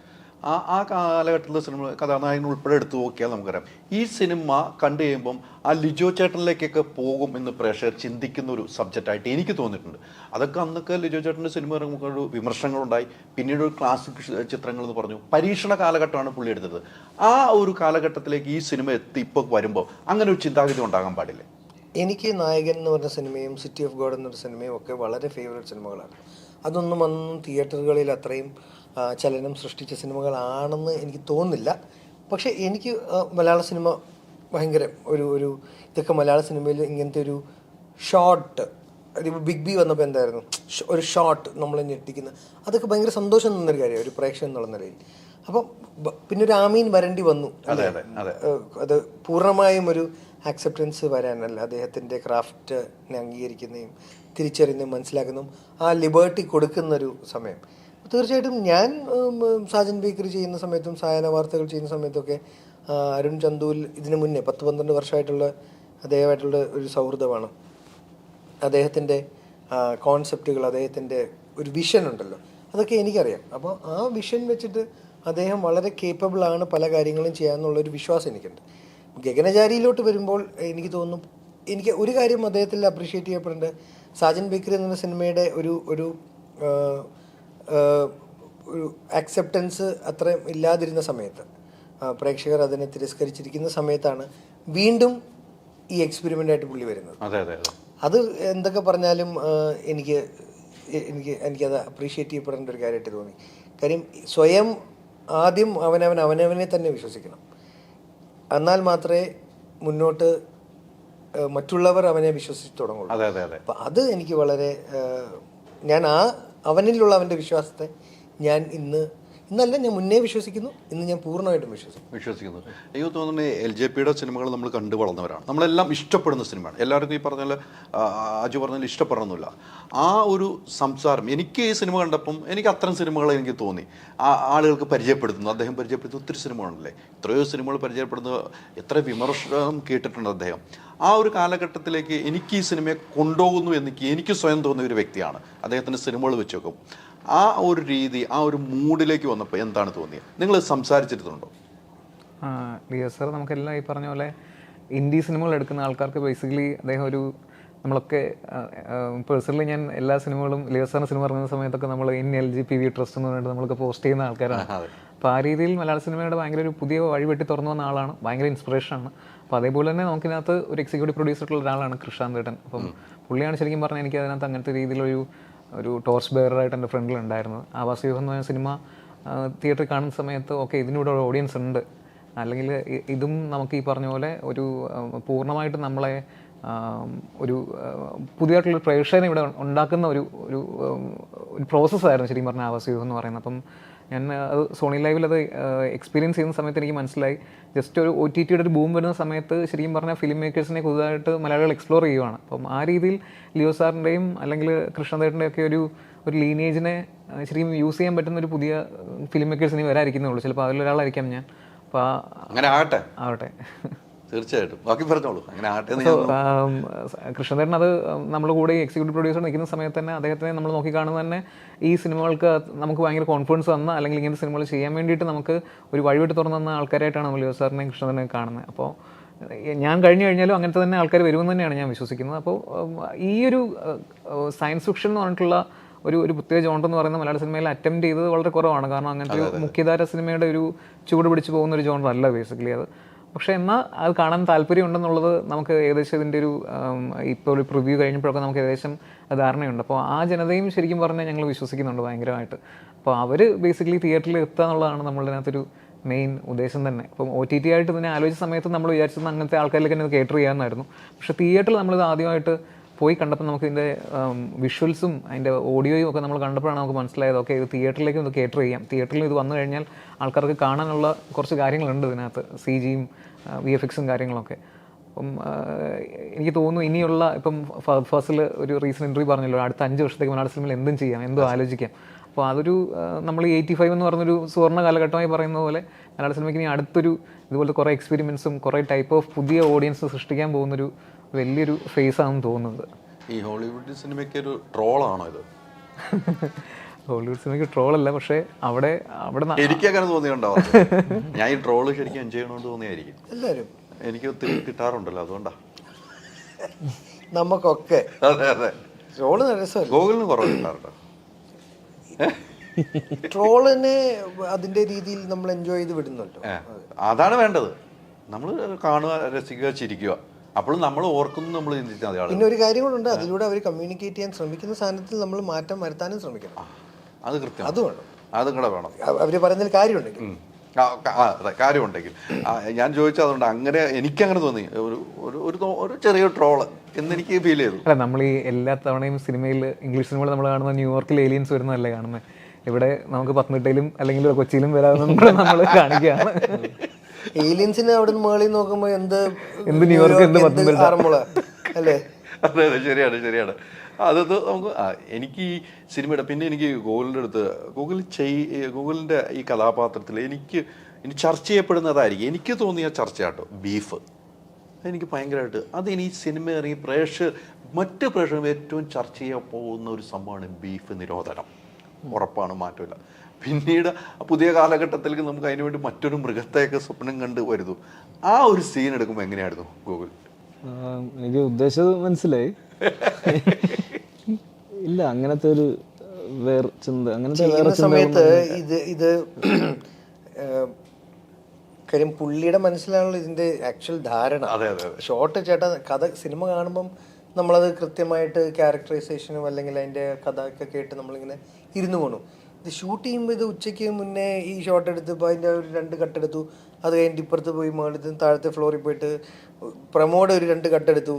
ആ കാലഘട്ടത്തിലെ സിനിമ കഥാനായകൻ ഉൾപ്പെടെ എടുത്തു നോക്കിയാൽ നമുക്കറിയാം ഈ സിനിമ കണ്ടു കഴിയുമ്പം ആ ലിജോ ചേട്ടനിലേക്കൊക്കെ പോകും എന്ന് പ്രേക്ഷകർ ചിന്തിക്കുന്ന ഒരു സബ്ജക്റ്റായിട്ട് എനിക്ക് തോന്നിയിട്ടുണ്ട്. അതൊക്കെ അന്നൊക്കെ ലിജോ ചേട്ടൻ്റെ സിനിമ ഇറങ്ങുമ്പോൾ ഒരു വിമർശനങ്ങളുണ്ടായി. പിന്നീട് ഒരു ക്ലാസിക് ചിത്രങ്ങൾ എന്ന് പറഞ്ഞു. പരീക്ഷണ കാലഘട്ടമാണ് പുള്ളി എടുത്തത്. ആ ഒരു കാലഘട്ടത്തിലേക്ക് ഈ സിനിമ എത്തി ഇപ്പോൾ വരുമ്പോൾ അങ്ങനെ ഒരു ചിന്താഗതി ഉണ്ടാകാൻ പാടില്ല. എനിക്ക് നായകൻ എന്ന് പറഞ്ഞ സിനിമയും സിറ്റി ഓഫ് ഗോഡ് എന്നൊരു സിനിമയും ഒക്കെ വളരെ ഫേവറേറ്റ് സിനിമകളാണ്. അതൊന്നും തിയേറ്ററുകളിൽ അത്രയും ചലനം സൃഷ്ടിച്ച സിനിമകളാണെന്ന് എനിക്ക് തോന്നുന്നില്ല. പക്ഷേ എനിക്ക് മലയാള സിനിമ ഭയങ്കര ഒരു ഇതൊക്കെ മലയാള സിനിമയിൽ ഇങ്ങനത്തെ ഒരു ഷോട്ട്, ബിഗ് ബി വന്നപ്പോൾ എന്തായിരുന്നു ഒരു ഷോട്ട് നമ്മളെ ഞെട്ടിക്കുന്ന, അതൊക്കെ ഭയങ്കര സന്തോഷം തന്നൊരു കാര്യമാണ് ഒരു പ്രേക്ഷകൻ എന്നുള്ള നിലയിൽ. അപ്പം പിന്നെ ഒരു ആമീൻ വരേണ്ടി വന്നു. അത് പൂർണ്ണമായും ഒരു ആക്സെപ്റ്റൻസ് വരാനല്ല, അദ്ദേഹത്തിൻ്റെ ക്രാഫ്റ്റിനെ അംഗീകരിക്കുന്നതും തിരിച്ചറിയുന്നതും മനസ്സിലാക്കുന്നതും ആ ലിബേർട്ടി കൊടുക്കുന്നൊരു സമയം. തീർച്ചയായിട്ടും ഞാൻ സാജൻ ബേക്കറി ചെയ്യുന്ന സമയത്തും സായാഹ്ന വാർത്തകൾ ചെയ്യുന്ന സമയത്തൊക്കെ അരുൺ ചന്തുവിൽ ഇതിനു മുന്നേ 10-12 വർഷമായിട്ടുള്ള അദ്ദേഹമായിട്ടുള്ള ഒരു സൗഹൃദമാണ്. അദ്ദേഹത്തിൻ്റെ കോൺസെപ്റ്റുകൾ, അദ്ദേഹത്തിൻ്റെ ഒരു വിഷൻ ഉണ്ടല്ലോ, അതൊക്കെ എനിക്കറിയാം. അപ്പോൾ ആ വിഷൻ വെച്ചിട്ട് അദ്ദേഹം വളരെ കേപ്പബിളാണ് പല കാര്യങ്ങളും ചെയ്യാമെന്നുള്ളൊരു വിശ്വാസം എനിക്കുണ്ട്. ഗഗനചാരിയിലോട്ട് വരുമ്പോൾ എനിക്ക് തോന്നുന്നു, എനിക്ക് ഒരു കാര്യം അദ്ദേഹത്തിൽ അപ്രീഷിയേറ്റ് ചെയ്യപ്പെടേണ്ടത്, സാജൻ ബേക്കറി എന്ന സിനിമയുടെ ഒരു ആക്സെപ്റ്റൻസ് അത്രയും ഇല്ലാതിരുന്ന സമയത്ത്, പ്രേക്ഷകർ അതിനെ തിരസ്കരിച്ചിരിക്കുന്ന സമയത്താണ് വീണ്ടും ഈ എക്സ്പെരിമെൻ്റായിട്ട് പുള്ളി വരുന്നത്. അത് എന്തൊക്കെ പറഞ്ഞാലും എനിക്കത് അപ്രീഷിയേറ്റ് ചെയ്യപ്പെടേണ്ട ഒരു കാര്യമായിട്ട് തോന്നി. കാര്യം സ്വയം ആദ്യം അവനവനെ തന്നെ വിശ്വസിക്കണം. എന്നാൽ മാത്രമേ മുന്നോട്ട് മറ്റുള്ളവർ അവനെ വിശ്വസിച്ച് തുടങ്ങുള്ളൂ. അപ്പം അത് എനിക്ക് വളരെ, ഞാൻ അവനിലുള്ള അവൻ്റെ വിശ്വാസത്തെ ഞാൻ ഇന്നല്ല ഞാൻ മുന്നേ വിശ്വസിക്കുന്നു, ഇന്ന് ഞാൻ പൂർണ്ണമായിട്ടും വിശ്വസിക്കുന്നു. എനിക്ക് തോന്നുന്നു LJPയുടെ സിനിമകൾ നമ്മൾ കണ്ടു വളർന്നവരാണ്. നമ്മളെല്ലാം ഇഷ്ടപ്പെടുന്ന സിനിമയാണ്. എല്ലാവർക്കും ഈ പറഞ്ഞാൽ അജു പറഞ്ഞാൽ ഇഷ്ടപ്പെടണമെന്നില്ല. ആ ഒരു സംസാരം എനിക്ക് ഈ സിനിമ കണ്ടപ്പം എനിക്ക് അത്തരം സിനിമകൾ എനിക്ക് തോന്നി. ആളുകൾക്ക് പരിചയപ്പെടുത്തുന്നു, അദ്ദേഹം പരിചയപ്പെടുത്തുന്ന ഒത്തിരി സിനിമകളുണ്ടല്ലേ, എത്രയോ സിനിമകൾ പരിചയപ്പെടുന്നത്, എത്ര വിമർശനം കേട്ടിട്ടുണ്ട് അദ്ദേഹം. ആ ഒരു കാലഘട്ടത്തിലേക്ക് എനിക്ക് ഈ സിനിമയെ കൊണ്ടുപോകുന്നു എനിക്ക് സ്വയം തോന്നിയ ഒരു വ്യക്തിയാണ്. അദ്ദേഹത്തിൻ്റെ സിനിമകൾ വെച്ച് നോക്കും. ആ ഒരു രീതി, ആ ഒരു മൂഡിലേക്ക് വന്നപ്പോൾ എന്താണ് തോന്നിയത്? നിങ്ങൾ സംസാരിച്ചിട്ടുണ്ടോ? ലിയോ സാർ നമുക്കെല്ലാം ഈ പറഞ്ഞ പോലെ ഇന്ത്യ സിനിമകൾ എടുക്കുന്ന ആൾക്കാർക്ക് ബേസിക്കലി അദ്ദേഹം ഒരു, നമ്മളൊക്കെ പേഴ്സണലി ഞാൻ എല്ലാ സിനിമകളും ലിയോ സാറിൻ്റെ സിനിമ ഇറങ്ങുന്ന സമയത്തൊക്കെ നമ്മൾ LGPV ട്രസ്റ്റ് എന്ന് പറഞ്ഞിട്ട് നമ്മളൊക്കെ പോസ്റ്റ് ചെയ്യുന്ന ആൾക്കാരാണ്. അപ്പോൾ ആ രീതിയിൽ മലയാള സിനിമയുടെ ഭയങ്കര ഒരു പുതിയ വഴി വെട്ടി തുറന്നു വന്ന ആളാണ്, ഭയങ്കര ഇൻസ്പിറേഷനാണ്. അപ്പോൾ അതേപോലെ തന്നെ നമുക്കിതിനകത്ത് ഒരു എക്സിക്യൂട്ടീവ് പ്രൊഡ്യൂസറുള്ള ഒരാളാണ് കൃഷാന്ത് ഏട്ടൻ. അപ്പം പുള്ളിയാണ് ശരിക്കും പറഞ്ഞാൽ എനിക്ക് അതിനകത്ത് അങ്ങനത്തെ രീതിയിലൊരു ടോർച്ച് ബെയറായിട്ട് എൻ്റെ ഫ്രണ്ടിലുണ്ടായിരുന്നത്. ആവാസ് വ്യൂഹം എന്ന് പറഞ്ഞ സിനിമ തിയേറ്ററിൽ കാണുന്ന സമയത്ത് ഓക്കെ ഇതിനൂടെ ഒരു ഓഡിയൻസ് ഉണ്ട്, അല്ലെങ്കിൽ ഇതും നമുക്ക് ഈ പറഞ്ഞ പോലെ ഒരു പൂർണ്ണമായിട്ട് നമ്മളെ ഒരു പുതിയതായിട്ടുള്ളൊരു പ്രേക്ഷകനെ ഇവിടെ ഉണ്ടാക്കുന്ന ഒരു പ്രോസസ്സായിരുന്നു ശരിക്കും പറഞ്ഞാൽ ആവാസ് വ്യൂഹം എന്ന് പറയുന്നത്. അപ്പം ഞാൻ അത് സോണി ലൈവിൽ അത് എക്സ്പീരിയൻസ് ചെയ്യുന്ന സമയത്ത് എനിക്ക് മനസ്സിലായി, ജസ്റ്റ് ഒരു OTTയുടെ ഒരു ബൂം വരുന്ന സമയത്ത് ശരിക്കും പറഞ്ഞാൽ ഫിലിം മേക്കേഴ്സിനെ പുതുതായിട്ട് മലയാളികൾ എക്സ്പ്ലോർ ചെയ്യുവാണ്. അപ്പം ആ രീതിയിൽ ലിയോ സാറിൻ്റെയും അല്ലെങ്കിൽ കൃഷ്ണദേട്ടൻ്റെ ഒക്കെ ഒരു ലീനേജിനെ ശരിക്കും യൂസ് ചെയ്യാൻ പറ്റുന്ന ഒരു പുതിയ ഫിലിം മേക്കേഴ്സ് ഇനി വരാതിരിക്കുന്നുള്ളൂ. ചിലപ്പോൾ അതിലൊരാളായിരിക്കാം ഞാൻ. അപ്പോൾ അങ്ങനെ ആവട്ടെ. തീർച്ചയായിട്ടും, ബാക്കി പറഞ്ഞോളൂ. അങ്ങനെ കൃഷ്ണദേട്ടൻ അത് നമ്മുടെ കൂടെ എക്സിക്യൂട്ടീവ് പ്രൊഡ്യൂസർ നിൽക്കുന്ന സമയത്ത് തന്നെ അദ്ദേഹത്തിനെ നമ്മൾ നോക്കിക്കാണുന്നത് തന്നെ ഈ സിനിമകൾക്ക് നമുക്ക് ഭയങ്കര കോൺഫിഡൻസ് തന്ന, അല്ലെങ്കിൽ ഇങ്ങനത്തെ സിനിമകൾ ചെയ്യാൻ വേണ്ടിയിട്ട് നമുക്ക് ഒരു വഴിവിട്ട് തുറന്നു തന്ന ആൾക്കാരായിട്ടാണ് നമ്മൾ ലിയോ സാറിനെയും കൃഷ്ണദേട്ടനെയും കാണുന്നത്. അപ്പോൾ ഞാൻ കഴിഞ്ഞാലും അങ്ങനത്തെ തന്നെ ആൾക്കാർ വരുമെന്ന് തന്നെയാണ് ഞാൻ വിശ്വസിക്കുന്നത്. അപ്പോൾ ഈ ഒരു സയൻസ് ഫിക്ഷൻ എന്ന് പറഞ്ഞിട്ടുള്ള ഒരു പ്രത്യേക ജോണ്ടർ എന്ന് പറയുന്ന മലയാള സിനിമയിൽ അറ്റംപ്റ്റ് ചെയ്തത് വളരെ കുറവാണ്. കാരണം അങ്ങനത്തെ ഒരു മുഖ്യധാര സിനിമയുടെ ഒരു ചൂട് പിടിച്ച് പോകുന്ന ഒരു ജോണ്ടർ അല്ല ബേസിക്കലി അത്. പക്ഷേ എന്നാൽ അത് കാണാൻ താല്പര്യം ഉണ്ടെന്നുള്ളത് നമുക്ക് ഏകദേശം ഇതിൻ്റെ ഇപ്പോൾ ഒരു പ്രിവ്യൂ കഴിഞ്ഞപ്പോഴൊക്കെ നമുക്ക് ഏകദേശം ധാരണയുണ്ട്. അപ്പോൾ ആ ജനതയും ശരിക്കും പറഞ്ഞാൽ ഞങ്ങൾ വിശ്വസിക്കുന്നുണ്ട് ഭയങ്കരമായിട്ട്. അപ്പോൾ അവർ ബേസിക്കലി തിയേറ്ററിൽ എത്തുക എന്നുള്ളതാണ് നമ്മളുടെ അതിനകത്തൊരു മെയിൻ ഉദ്ദേശം തന്നെ. അപ്പം OTT ആയിട്ട് ഇതിനെ ആലോചിച്ച സമയത്ത് നമ്മൾ വിചാരിച്ചത് അങ്ങനത്തെ ആൾക്കാരിലേക്ക് തന്നെ കേറ്റർ ചെയ്യാമെന്നായിരുന്നു. പക്ഷേ തിയേറ്ററിൽ നമ്മളിത് ആദ്യമായിട്ട് പോയി കണ്ടപ്പോൾ നമുക്ക് ഇതിൻ്റെ വിഷ്വൽസും അതിൻ്റെ ഓഡിയോയും ഒക്കെ നമ്മൾ കണ്ടപ്പോഴാണ് നമുക്ക് മനസ്സിലായത് ഓക്കെ ഇത് തിയേറ്ററിലേക്ക് ഇത് കേറ്റർ ചെയ്യാം. തിയേറ്ററിൽ ഇത് വന്നു കഴിഞ്ഞാൽ ആൾക്കാർക്ക് കാണാനുള്ള കുറച്ച് കാര്യങ്ങളുണ്ട് ഇതിനകത്ത്, CGയും VFXും കാര്യങ്ങളൊക്കെ. അപ്പം എനിക്ക് തോന്നുന്നു ഇനിയുള്ള ഇപ്പം ഫസ്റ്റിൽ ഒരു റീസെൻറ്റ് ഇൻ്റർവ്യൂ പറഞ്ഞല്ലോ, അടുത്ത 5 വർഷത്തേക്ക് മലയാള സിനിമയിൽ എന്തും ചെയ്യാം, എന്തും ആലോചിക്കാം. അപ്പോൾ അതൊരു നമ്മൾ 85 എന്ന് പറഞ്ഞൊരു സുവർണ്ണ കാലഘട്ടമായി പറയുന്ന പോലെ മലയാള സിനിമയ്ക്ക് ഇനി അടുത്തൊരു ഇതുപോലത്തെ കുറേ എക്സ്പെരിമെൻറ്റ്സും കുറേ ടൈപ്പ് ഓഫ് പുതിയ ഓഡിയൻസ് സൃഷ്ടിക്കാൻ പോകുന്നൊരു വലിയൊരു ഫേസ് ആണെന്ന് തോന്നുന്നത്. ഈ ഹോളിവുഡ് സിനിമയ്ക്ക് ഒരു ട്രോളാണോ ഇത്? ഹോളിവുഡ് സിനിമയ്ക്ക് ട്രോളല്ല, പക്ഷേ അവിടെ എനിക്കങ്ങനെ തോന്നിയിട്ടുണ്ടാവും. ഞാൻ ഈ ട്രോള് ശരിക്കും എൻജോയ് ചെയ്യണമെന്ന് തോന്നിയായിരിക്കും. എല്ലാവരും എനിക്ക് ഒത്തിരി കിട്ടാറുണ്ടല്ലോ, അതുകൊണ്ടാ. നമുക്കൊക്കെ അതെ അതെ. ട്രോള് രസമല്ല. ഗൂഗിളിന് കുറവ് കിട്ടാറുണ്ടോ? ട്രോളിനെ അതിന്റെ രീതിയിൽ നമ്മൾ എൻജോയ് ചെയ്ത് വിടുന്നുണ്ടോ? അതാണ് വേണ്ടത്. നമ്മൾ കാണുക, രസിക്കുക, ചിരിക്കുക. അപ്പോഴും നമ്മൾ ഓർക്കുന്നു, നമ്മൾ ചിന്തിച്ചാൽ മതി. പിന്നെ ഒരു കാര്യം കൂടെ ഉണ്ട്, അതിലൂടെ അവർ കമ്മ്യൂണിക്കേറ്റ് ചെയ്യാൻ ശ്രമിക്കുന്ന സാധനത്തിൽ നമ്മൾ മാറ്റം വരുത്താനും ശ്രമിക്കണം. അത് കൃത്യം, അത് വേണം, അതും കൂടെ വേണം. അവർ പറയുന്നതിൽ കാര്യമുണ്ടെങ്കിൽ. അതെ, കാര്യമുണ്ടെങ്കിൽ. ഞാൻ ചോദിച്ചത് അതുകൊണ്ട്. അങ്ങനെ എനിക്കങ്ങനെ തോന്നി, ഒരു ചെറിയ ട്രോള് എന്നെനിക്ക് ഫീൽ ചെയ്തു. അല്ല, നമ്മൾ ഈ എല്ലാ തവണയും സിനിമയിൽ, ഇംഗ്ലീഷ് സിനിമകൾ നമ്മൾ കാണുന്ന ന്യൂയോർക്കിൽ ഏലിയൻസ് വരുന്നതല്ലേ കാണുന്നത്. ഇവിടെ നമുക്ക് പത്തനംതിട്ടയിലും അല്ലെങ്കിൽ കൊച്ചിയിലും വരാമെന്നും കൂടെ നമ്മൾ കാണിക്കുകയാണ്. ഏലിയൻസിനെ അവിടെ നിന്ന് മേളിൽ നോക്കുമ്പോൾ എന്ത് ന്യൂയോർക്ക്, എന്ത് ആറന്മുള അല്ലേ? അതെ അതെ, ശരിയാണ് ശരിയാണ്. അതത് നമുക്ക് എനിക്ക് ഈ സിനിമയുടെ പിന്നെ എനിക്ക് ഗൂഗിളിൻ്റെ അടുത്ത് ഗൂഗിളിൻ്റെ ഈ കഥാപാത്രത്തിൽ ഇനി ചർച്ച ചെയ്യപ്പെടുന്നതായിരിക്കും എനിക്ക് തോന്നിയ ചർച്ചയാട്ടോ ബീഫ്. എനിക്ക് ഭയങ്കരമായിട്ട് അതിനി സിനിമ ഇറങ്ങി മറ്റ് പ്രേക്ഷകരും ഏറ്റവും ചർച്ച ചെയ്യാൻ പോകുന്ന ഒരു സംഭവമാണ് ബീഫ് നിരോധനം. ഉറപ്പാണ്, മാറ്റമില്ല. പിന്നീട് പുതിയ കാലഘട്ടത്തിലേക്ക് നമുക്ക് അതിനുവേണ്ടി മറ്റൊരു മൃഗത്തെയൊക്കെ സ്വപ്നം കണ്ട് വരുന്നു. ആ ഒരു സീൻ എടുക്കുമ്പോൾ എങ്ങനെയായിരുന്നു ഗൂഗിൾ? എനിക്ക് ഉദ്ദേശിച്ചത് മനസ്സിലായി. ഇല്ല, അങ്ങനത്തെ ഒരു ചിന്ത, അങ്ങനത്തെ സമയത്ത് ഇത് കാര്യം പുള്ളിയുടെ മനസ്സിലാണല്ലോ ഇതിന്റെ ആക്ച്വൽ ധാരണ. ഷോർട്ട് ചേട്ടാ കഥ സിനിമ കാണുമ്പം നമ്മളത് കൃത്യമായിട്ട് ക്യാരക്ടറൈസേഷനും അല്ലെങ്കിൽ അതിന്റെ കഥ ഒക്കെ കേട്ട് നമ്മളിങ്ങനെ ഇരുന്ന് പോണു. ഇത് ഷൂട്ട് ചെയ്യുമ്പോൾ ഇത് ഉച്ചയ്ക്ക് മുന്നേ ഈ ഷോട്ട് എടുത്ത് ഇപ്പോൾ അതിൻ്റെ ഒരു 2 കട്ടെടുത്തു. അത് കഴിഞ്ഞിട്ട് ഇപ്പുറത്ത് പോയി മുകളിൽ താഴത്തെ ഫ്ലോറിൽ പോയിട്ട് പ്രമോഡ് ഒരു 2 കട്ടെടുത്തു.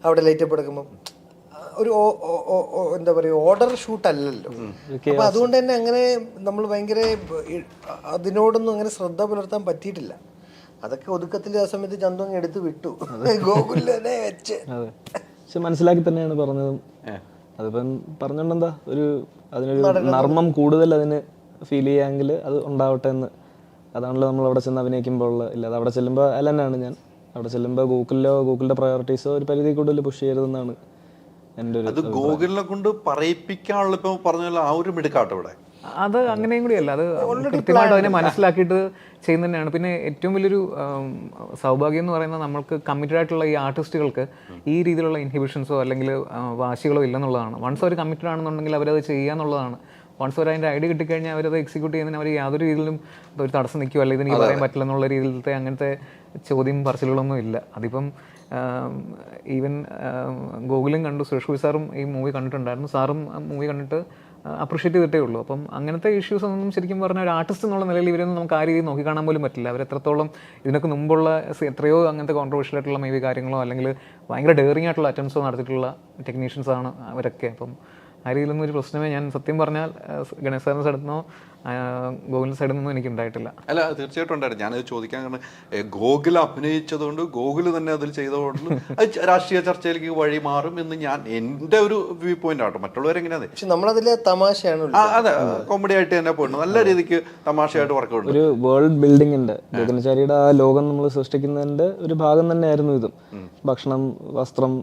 അവിടെ ലൈറ്റപ്പ് എടുക്കുമ്പോൾ ഒരു എന്താ പറയുക, ഓർഡർ ഷൂട്ട് അല്ലല്ലോ. അപ്പം അതുകൊണ്ട് തന്നെ അങ്ങനെ നമ്മൾ ഭയങ്കര അതിനോടൊന്നും അങ്ങനെ ശ്രദ്ധ പുലർത്താൻ പറ്റിയിട്ടില്ല. അതൊക്കെ ഒതുക്കത്തിൽ ആ സമയത്ത് ചന്തു അങ്ങ് എടുത്ത് വിട്ടു, ഗോകുലിനെ വെച്ച്. പക്ഷെ മനസ്സിലാക്കി തന്നെയാണ് പറഞ്ഞതും. അതിപ്പം പറഞ്ഞോണ്ടെന്താ, അതിനൊരു നർമ്മം കൂടുതൽ അതിന് ഫീൽ ചെയ്യാമെങ്കിൽ അത് ഉണ്ടാവട്ടെ എന്ന്. അതാണല്ലോ നമ്മൾ അവിടെ ചെന്ന് അഭിനയിക്കുമ്പോൾ ഇല്ല, അത് അവിടെ ചെല്ലുമ്പോൾ അല്ലെന്നാണ് ഞാൻ. അവിടെ ചെല്ലുമ്പോൾ ഗൂഗിളിൻ്റെ പ്രയോറിറ്റീസോ ഒരു പരിധി കൂടുതൽ പുഷ് ചെയ്യരുതെന്നാണ് എൻ്റെ ഒരു. അത് ഗൂഗിളിനെ കൊണ്ട് പറയിപ്പിക്കാനുള്ള ഇപ്പം പറഞ്ഞല്ലോ ആ ഒരു മിടുക്കാട്ടോ ഇവിടെ. അത് അങ്ങനെയും കൂടിയല്ല, അത് കൃത്യമായിട്ട് അതിനെ മനസ്സിലാക്കിയിട്ട് ചെയ്യുന്നത് തന്നെയാണ്. പിന്നെ ഏറ്റവും വലിയൊരു സൗഭാഗ്യം എന്ന് പറയുന്നത് നമ്മൾക്ക് കമ്മിറ്റഡ് ആയിട്ടുള്ള ഈ ആർട്ടിസ്റ്റുകൾക്ക് ഈ രീതിയിലുള്ള ഇൻഹിബിഷൻസോ അല്ലെങ്കിൽ വാശികളോ ഇല്ലെന്നുള്ളതാണ്. വൺസ് അവർ കമ്മിറ്റഡ് ആണെന്നുണ്ടെങ്കിൽ അവരത് ചെയ്യാന്നുള്ളതാണ്. വൺസ് അവർ അതിൻ്റെ ഐഡിയ കിട്ടിക്കഴിഞ്ഞാൽ അവരത് എക്സിക്യൂട്ട് ചെയ്യുന്നതിന് അവർ യാതൊരു രീതിയിലും ഒരു തടസ്സം നിൽക്കുമോ അല്ലെങ്കിൽ ഇതിന് പറയാൻ പറ്റില്ല എന്നുള്ള രീതിയിലത്തെ അങ്ങനത്തെ ചോദ്യം പറച്ചിലുകളൊന്നും ഇല്ല. അതിപ്പം ഈവൻ ഗോകുലും കണ്ടു, സുരേഷ് ഗോപി സാറും ഈ മൂവി കണ്ടിട്ടുണ്ടായിരുന്നു. സാറും മൂവി കണ്ടിട്ട് അപ്രിഷ്യേറ്റ് ചെയ്തിട്ടേ ഉള്ളൂ. അപ്പം അങ്ങനത്തെ ഇഷ്യൂസ് ഒന്നും ശരിക്കും പറഞ്ഞാൽ ഒരു ആർട്ടിസ്റ്റ് എന്നുള്ള നിലയിൽ ഇവരൊന്നും നമുക്ക് ആ രീതിയിൽ നോക്കിക്കാണാൻ പോലും പറ്റില്ല. അവരെത്രത്തോളം ഇതിനൊക്കെ മുമ്പുള്ള എത്രയോ അങ്ങനത്തെ കോൺട്രവേഴ്ഷ്യൽ ആയിട്ടുള്ള മേ ബി കാര്യങ്ങളോ അല്ലെങ്കിൽ ഭയങ്കര ഡെയറിങ് ആയിട്ടുള്ള അറ്റംപ്റ്റ്സോ നടത്തിയിട്ടുള്ള ടെക്നീഷ്യൻസാണ് അവരൊക്കെ. അപ്പം ആ രീതിയിലൊന്നും ഒരു പ്രശ്നമേ ഞാൻ സത്യം പറഞ്ഞാൽ ഗണേശ് സാറിൻ്റെ സൈഡിൽ നിന്നോ ഗോകുലിൻ്റെ സൈഡിൽ നിന്നോ എനിക്ക് ഉണ്ടായിട്ടില്ല. അല്ല, തീർച്ചയായിട്ടും ഉണ്ടായിരുന്നു. ഞാനത് ചോദിക്കാൻ കാരണം ഗോകുൽ അഭിനയിച്ചതുകൊണ്ട്, ഗോകുൽ തന്നെ അതിൽ ചെയ്തതുകൊണ്ട് അത് രാഷ്ട്രീയ ചർച്ചയിലേക്ക് വഴി മാറും എന്ന് എൻ്റെ ഒരു വ്യൂ പോയിന്റ് ആട്ടോ. മറ്റുള്ളവരെങ്ങനെയാണ്, പക്ഷെ നമ്മളതിലെ തമാശയാണ്. അതെ, കോമഡി ആയിട്ട് തന്നെ പോയിട്ടുണ്ട്. നല്ല രീതിക്ക് തമാശയായിട്ട് വർക്കൗട്ട്. ഒരു വേൾഡ് ബിൽഡിങ്ങിന്റെ ഗഗനചാരിയുടെ ആ ലോകം നമ്മൾ സൃഷ്ടിക്കുന്നതിന്റെ ഒരു ഭാഗം തന്നെയായിരുന്നു ഇതും. ഭക്ഷണം, വസ്ത്രം,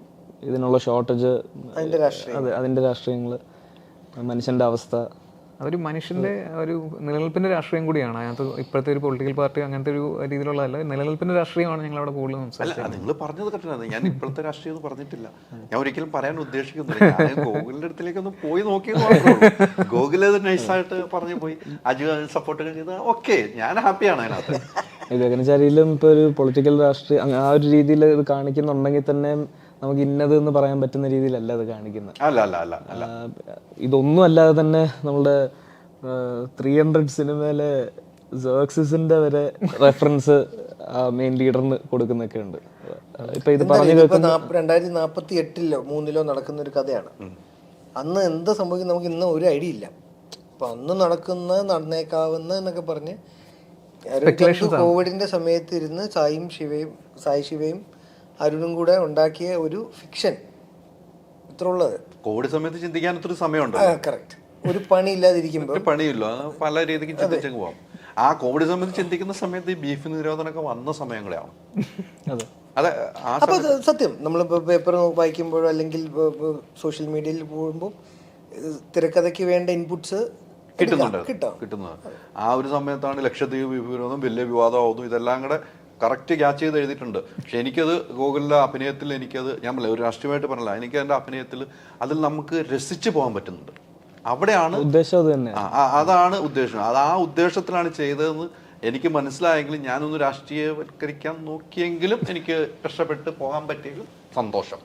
ഇതിനുള്ള ഷോർട്ടേജ്, അതെ, അതിന്റെ രാഷ്ട്രീയങ്ങള്, മനുഷ്യന്റെ അവസ്ഥ, അതൊരു മനുഷ്യന്റെ ഒരു നിലനിൽപ്പിന്റെ രാഷ്ട്രീയം കൂടിയാണ്. അതിനകത്ത് ഇപ്പോഴത്തെ ഒരു പൊളിറ്റിക്കൽ പാർട്ടി അങ്ങനത്തെ ഒരു രീതിയിലുള്ളതല്ല, നിലനിൽപ്പിന്റെ രാഷ്ട്രീയമാണ് ഞങ്ങൾ അവിടെ കൂടുതൽ സംസാരിച്ചത്. നിങ്ങൾ പറഞ്ഞത് കറക്റ്റാണ്. ഞാൻ ഇപ്പോഴത്തെ രാഷ്ട്രീയം ഒന്നും പറഞ്ഞിട്ടില്ല. ഞാൻ ഒരിക്കലും പറയാൻ ഉദ്ദേശിക്കുന്നില്ല. ഞാൻ ഗോകുലിന്റെ അടുത്തേക്കൊന്ന് പോയി നോക്കിയത് ഗോകുൽ അത് നൈസായിട്ട് പറഞ്ഞു പോയി, അജു സപ്പോർട്ട് ചെയ്ത് ഓക്കെ, ഞാൻ ഹാപ്പിയാണ് അതിനകത്ത്. ഗഗനചാരിയിലും ഇപ്പൊ ഒരു പൊളിറ്റിക്കൽ രാഷ്ട്രീയം ആ ഒരു രീതിയിൽ ഇത് കാണിക്കുന്നുണ്ടെങ്കിൽ തന്നെ നമുക്ക് ഇന്നത് എന്ന് പറയാൻ പറ്റുന്ന രീതിയിലല്ല അത് കാണിക്കുന്നത്. ഇതൊന്നും അല്ലാതെ തന്നെ നമ്മുടെ 300 സിനിമയിലെ സേർക്സിന്റെ വരെ റെഫറൻസ് മെയിൻ ലീഡറിന് കൊടുക്കുന്നൊക്കെ ഉണ്ട്. ഇപ്പൊ ഇത് പറഞ്ഞു 2048-3 നടക്കുന്ന ഒരു കഥയാണ്. അന്ന് എന്താ സംഭവിക്കും നമുക്ക് ഇന്ന് ഒരു ഐഡിയ ഇല്ല. അപ്പൊ അന്ന് നടന്നേക്കാവുന്ന എന്നൊക്കെ പറഞ്ഞ് കോവിഡിന്റെ സമയത്ത് ഇരുന്ന് സായി ശിവയും അരുണും കൂടെ ഉണ്ടാക്കിയ ഒരു ഫിക്ഷൻ ഇത്ര ഉള്ളത്. കോവിഡ് സമയത്ത് ചിന്തിക്കാൻ ഒത്തിരി സമയമുണ്ട്. കറക്റ്റ്. ഒരു പണി ഇല്ലാതിരിക്കുമ്പോൾ പണിയില്ല, പല രീതിക്ക് ചിന്തിച്ചു പോവാം. ആ കോവിഡ് സമയത്ത് ചിന്തിക്കുന്ന സമയത്ത് ഈ ബീഫ് നിരോധനമൊക്കെ വന്ന സമയം കൂടെയാണ്. അതെ. അതെ, ആ അപ്പോൾ സത്യം നമ്മളിപ്പോൾ പേപ്പർ വായിക്കുമ്പോഴോ അല്ലെങ്കിൽ സോഷ്യൽ മീഡിയയിൽ പോകുമ്പോൾ തിരക്കഥയ്ക്ക് വേണ്ട ഇൻപുട്സ് കിട്ടുന്നത് ആ ഒരു സമയത്താണ് ലക്ഷദ്വീപ് വിവരവും വലിയ വിവാദമാവുന്നു, ഇതെല്ലാം കൂടെ കറക്റ്റ് ക്യാച്ച് ചെയ്ത് എഴുതിയിട്ടുണ്ട്. പക്ഷെ എനിക്കത് ഗോകുലിൻ്റെ അഭിനയത്തിൽ എനിക്കത് ഞാൻ പറഞ്ഞില്ല, ഒരു രാഷ്ട്രീയമായിട്ട് പറഞ്ഞില്ല, എനിക്ക് എൻ്റെ അഭിനയത്തിൽ അതിൽ നമുക്ക് രസിച്ച് പോകാൻ പറ്റുന്നുണ്ട്. അവിടെയാണ് ഉദ്ദേശം അത് തന്നെ. അതാണ് ഉദ്ദേശം. അത് ആ ഉദ്ദേശത്തിലാണ് ചെയ്തതെന്ന് എനിക്ക് മനസ്സിലായെങ്കിലും ഞാനൊന്ന് രാഷ്ട്രീയവൽക്കരിക്കാൻ നോക്കിയെങ്കിലും എനിക്ക് രക്ഷപ്പെട്ട് പോകാൻ പറ്റിയെങ്കിൽ സന്തോഷം.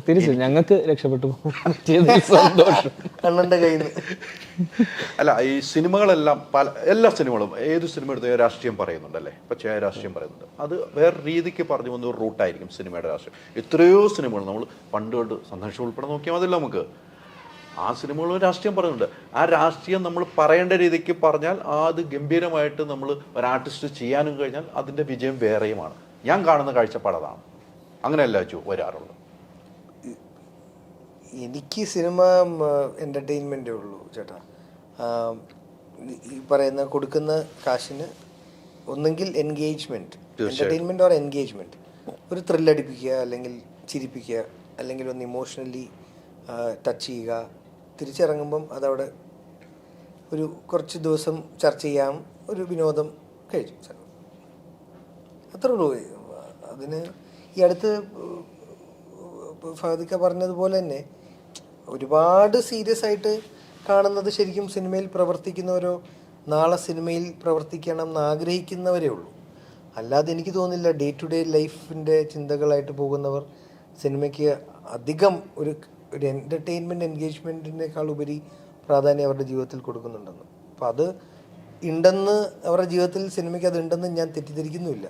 തിരിച്ച് ഞങ്ങൾക്ക് രക്ഷപ്പെട്ടു പോകാൻ പറ്റിയതിൽ സന്തോഷം. കണ്ണൻ്റെ കയ്യിൽ നിന്ന് അല്ല, ഈ സിനിമകളെല്ലാം എല്ലാ സിനിമകളും ഏത് സിനിമ എടുത്താൽ രാഷ്ട്രീയം പറയുന്നുണ്ടല്ലേ, പച്ചയായ രാഷ്ട്രീയം പറയുന്നുണ്ട്. അത് വേറെ രീതിക്ക് പറഞ്ഞു വന്ന ഒരു റൂട്ടായിരിക്കും സിനിമയുടെ രാഷ്ട്രീയം. എത്രയോ സിനിമകൾ നമ്മൾ പണ്ട് തൊട്ട് സന്ദേശം ഉൾപ്പെടെ നോക്കിയാൽ മതിയല്ലോ നമുക്ക്. ആ സിനിമകളും രാഷ്ട്രീയം പറയുന്നുണ്ട്. ആ രാഷ്ട്രീയം നമ്മൾ പറയേണ്ട രീതിക്ക് പറഞ്ഞാൽ അത് ഗംഭീരമായിട്ട് നമ്മൾ ഒരു ആർട്ടിസ്റ്റ് ചെയ്യാനും കഴിഞ്ഞാൽ അതിൻ്റെ വിജയം വേറെയുമാണ്. ഞാൻ കാണുന്ന കാഴ്ചപ്പാട് അതാണ്. അങ്ങനെയല്ല വരാറുള്ളത്. എനിക്ക് സിനിമ എൻ്റർടൈൻമെൻറ്റേ ഉള്ളൂ ചേട്ടാ. ഈ പറയുന്ന കൊടുക്കുന്ന കാശിന് ഒന്നെങ്കിൽ എൻഗേജ്മെൻറ്റ്, എൻ്റർടൈൻമെൻറ്റ് ഓർ എൻഗേജ്മെൻറ്റ്, ഒരു ത്രില്ലടിപ്പിക്കുക, അല്ലെങ്കിൽ ചിരിപ്പിക്കുക, അല്ലെങ്കിൽ ഒന്ന് ഇമോഷണലി ടച്ച് ചെയ്യുക, തിരിച്ചിറങ്ങുമ്പം അതവിടെ ഒരു കുറച്ച് ദിവസം ചർച്ച ചെയ്യാം, ഒരു വിനോദം കഴിച്ചു, അത്രേ ഉള്ളൂ. അതിന് ഈ അടുത്ത് ഫാദിക്ക പറഞ്ഞതുപോലെ തന്നെ ഒരുപാട് സീരിയസ് ആയിട്ട് കാണുന്നത് ശരിക്കും സിനിമയിൽ പ്രവർത്തിക്കുന്നവരോ നാളെ സിനിമയിൽ പ്രവർത്തിക്കണം എന്ന് ആഗ്രഹിക്കുന്നവരേ ഉള്ളൂ. അല്ലാതെ എനിക്ക് തോന്നുന്നില്ല ഡേ ടു ഡേ ലൈഫിൻ്റെ ചിന്തകളായിട്ട് പോകുന്നവർ സിനിമയ്ക്ക് അധികം ഒരു എൻ്റർടൈൻമെൻറ്റ് എൻഗേജ്മെൻറ്റിനേക്കാൾ ഉപരി പ്രാധാന്യം അവരുടെ ജീവിതത്തിൽ കൊടുക്കുന്നുണ്ടെന്ന്. അപ്പോൾ അത് ഉണ്ടെന്ന് അവരുടെ ജീവിതത്തിൽ സിനിമയ്ക്ക് അത് ഉണ്ടെന്ന് ഞാൻ തെറ്റിദ്ധരിക്കുന്നുമില്ല.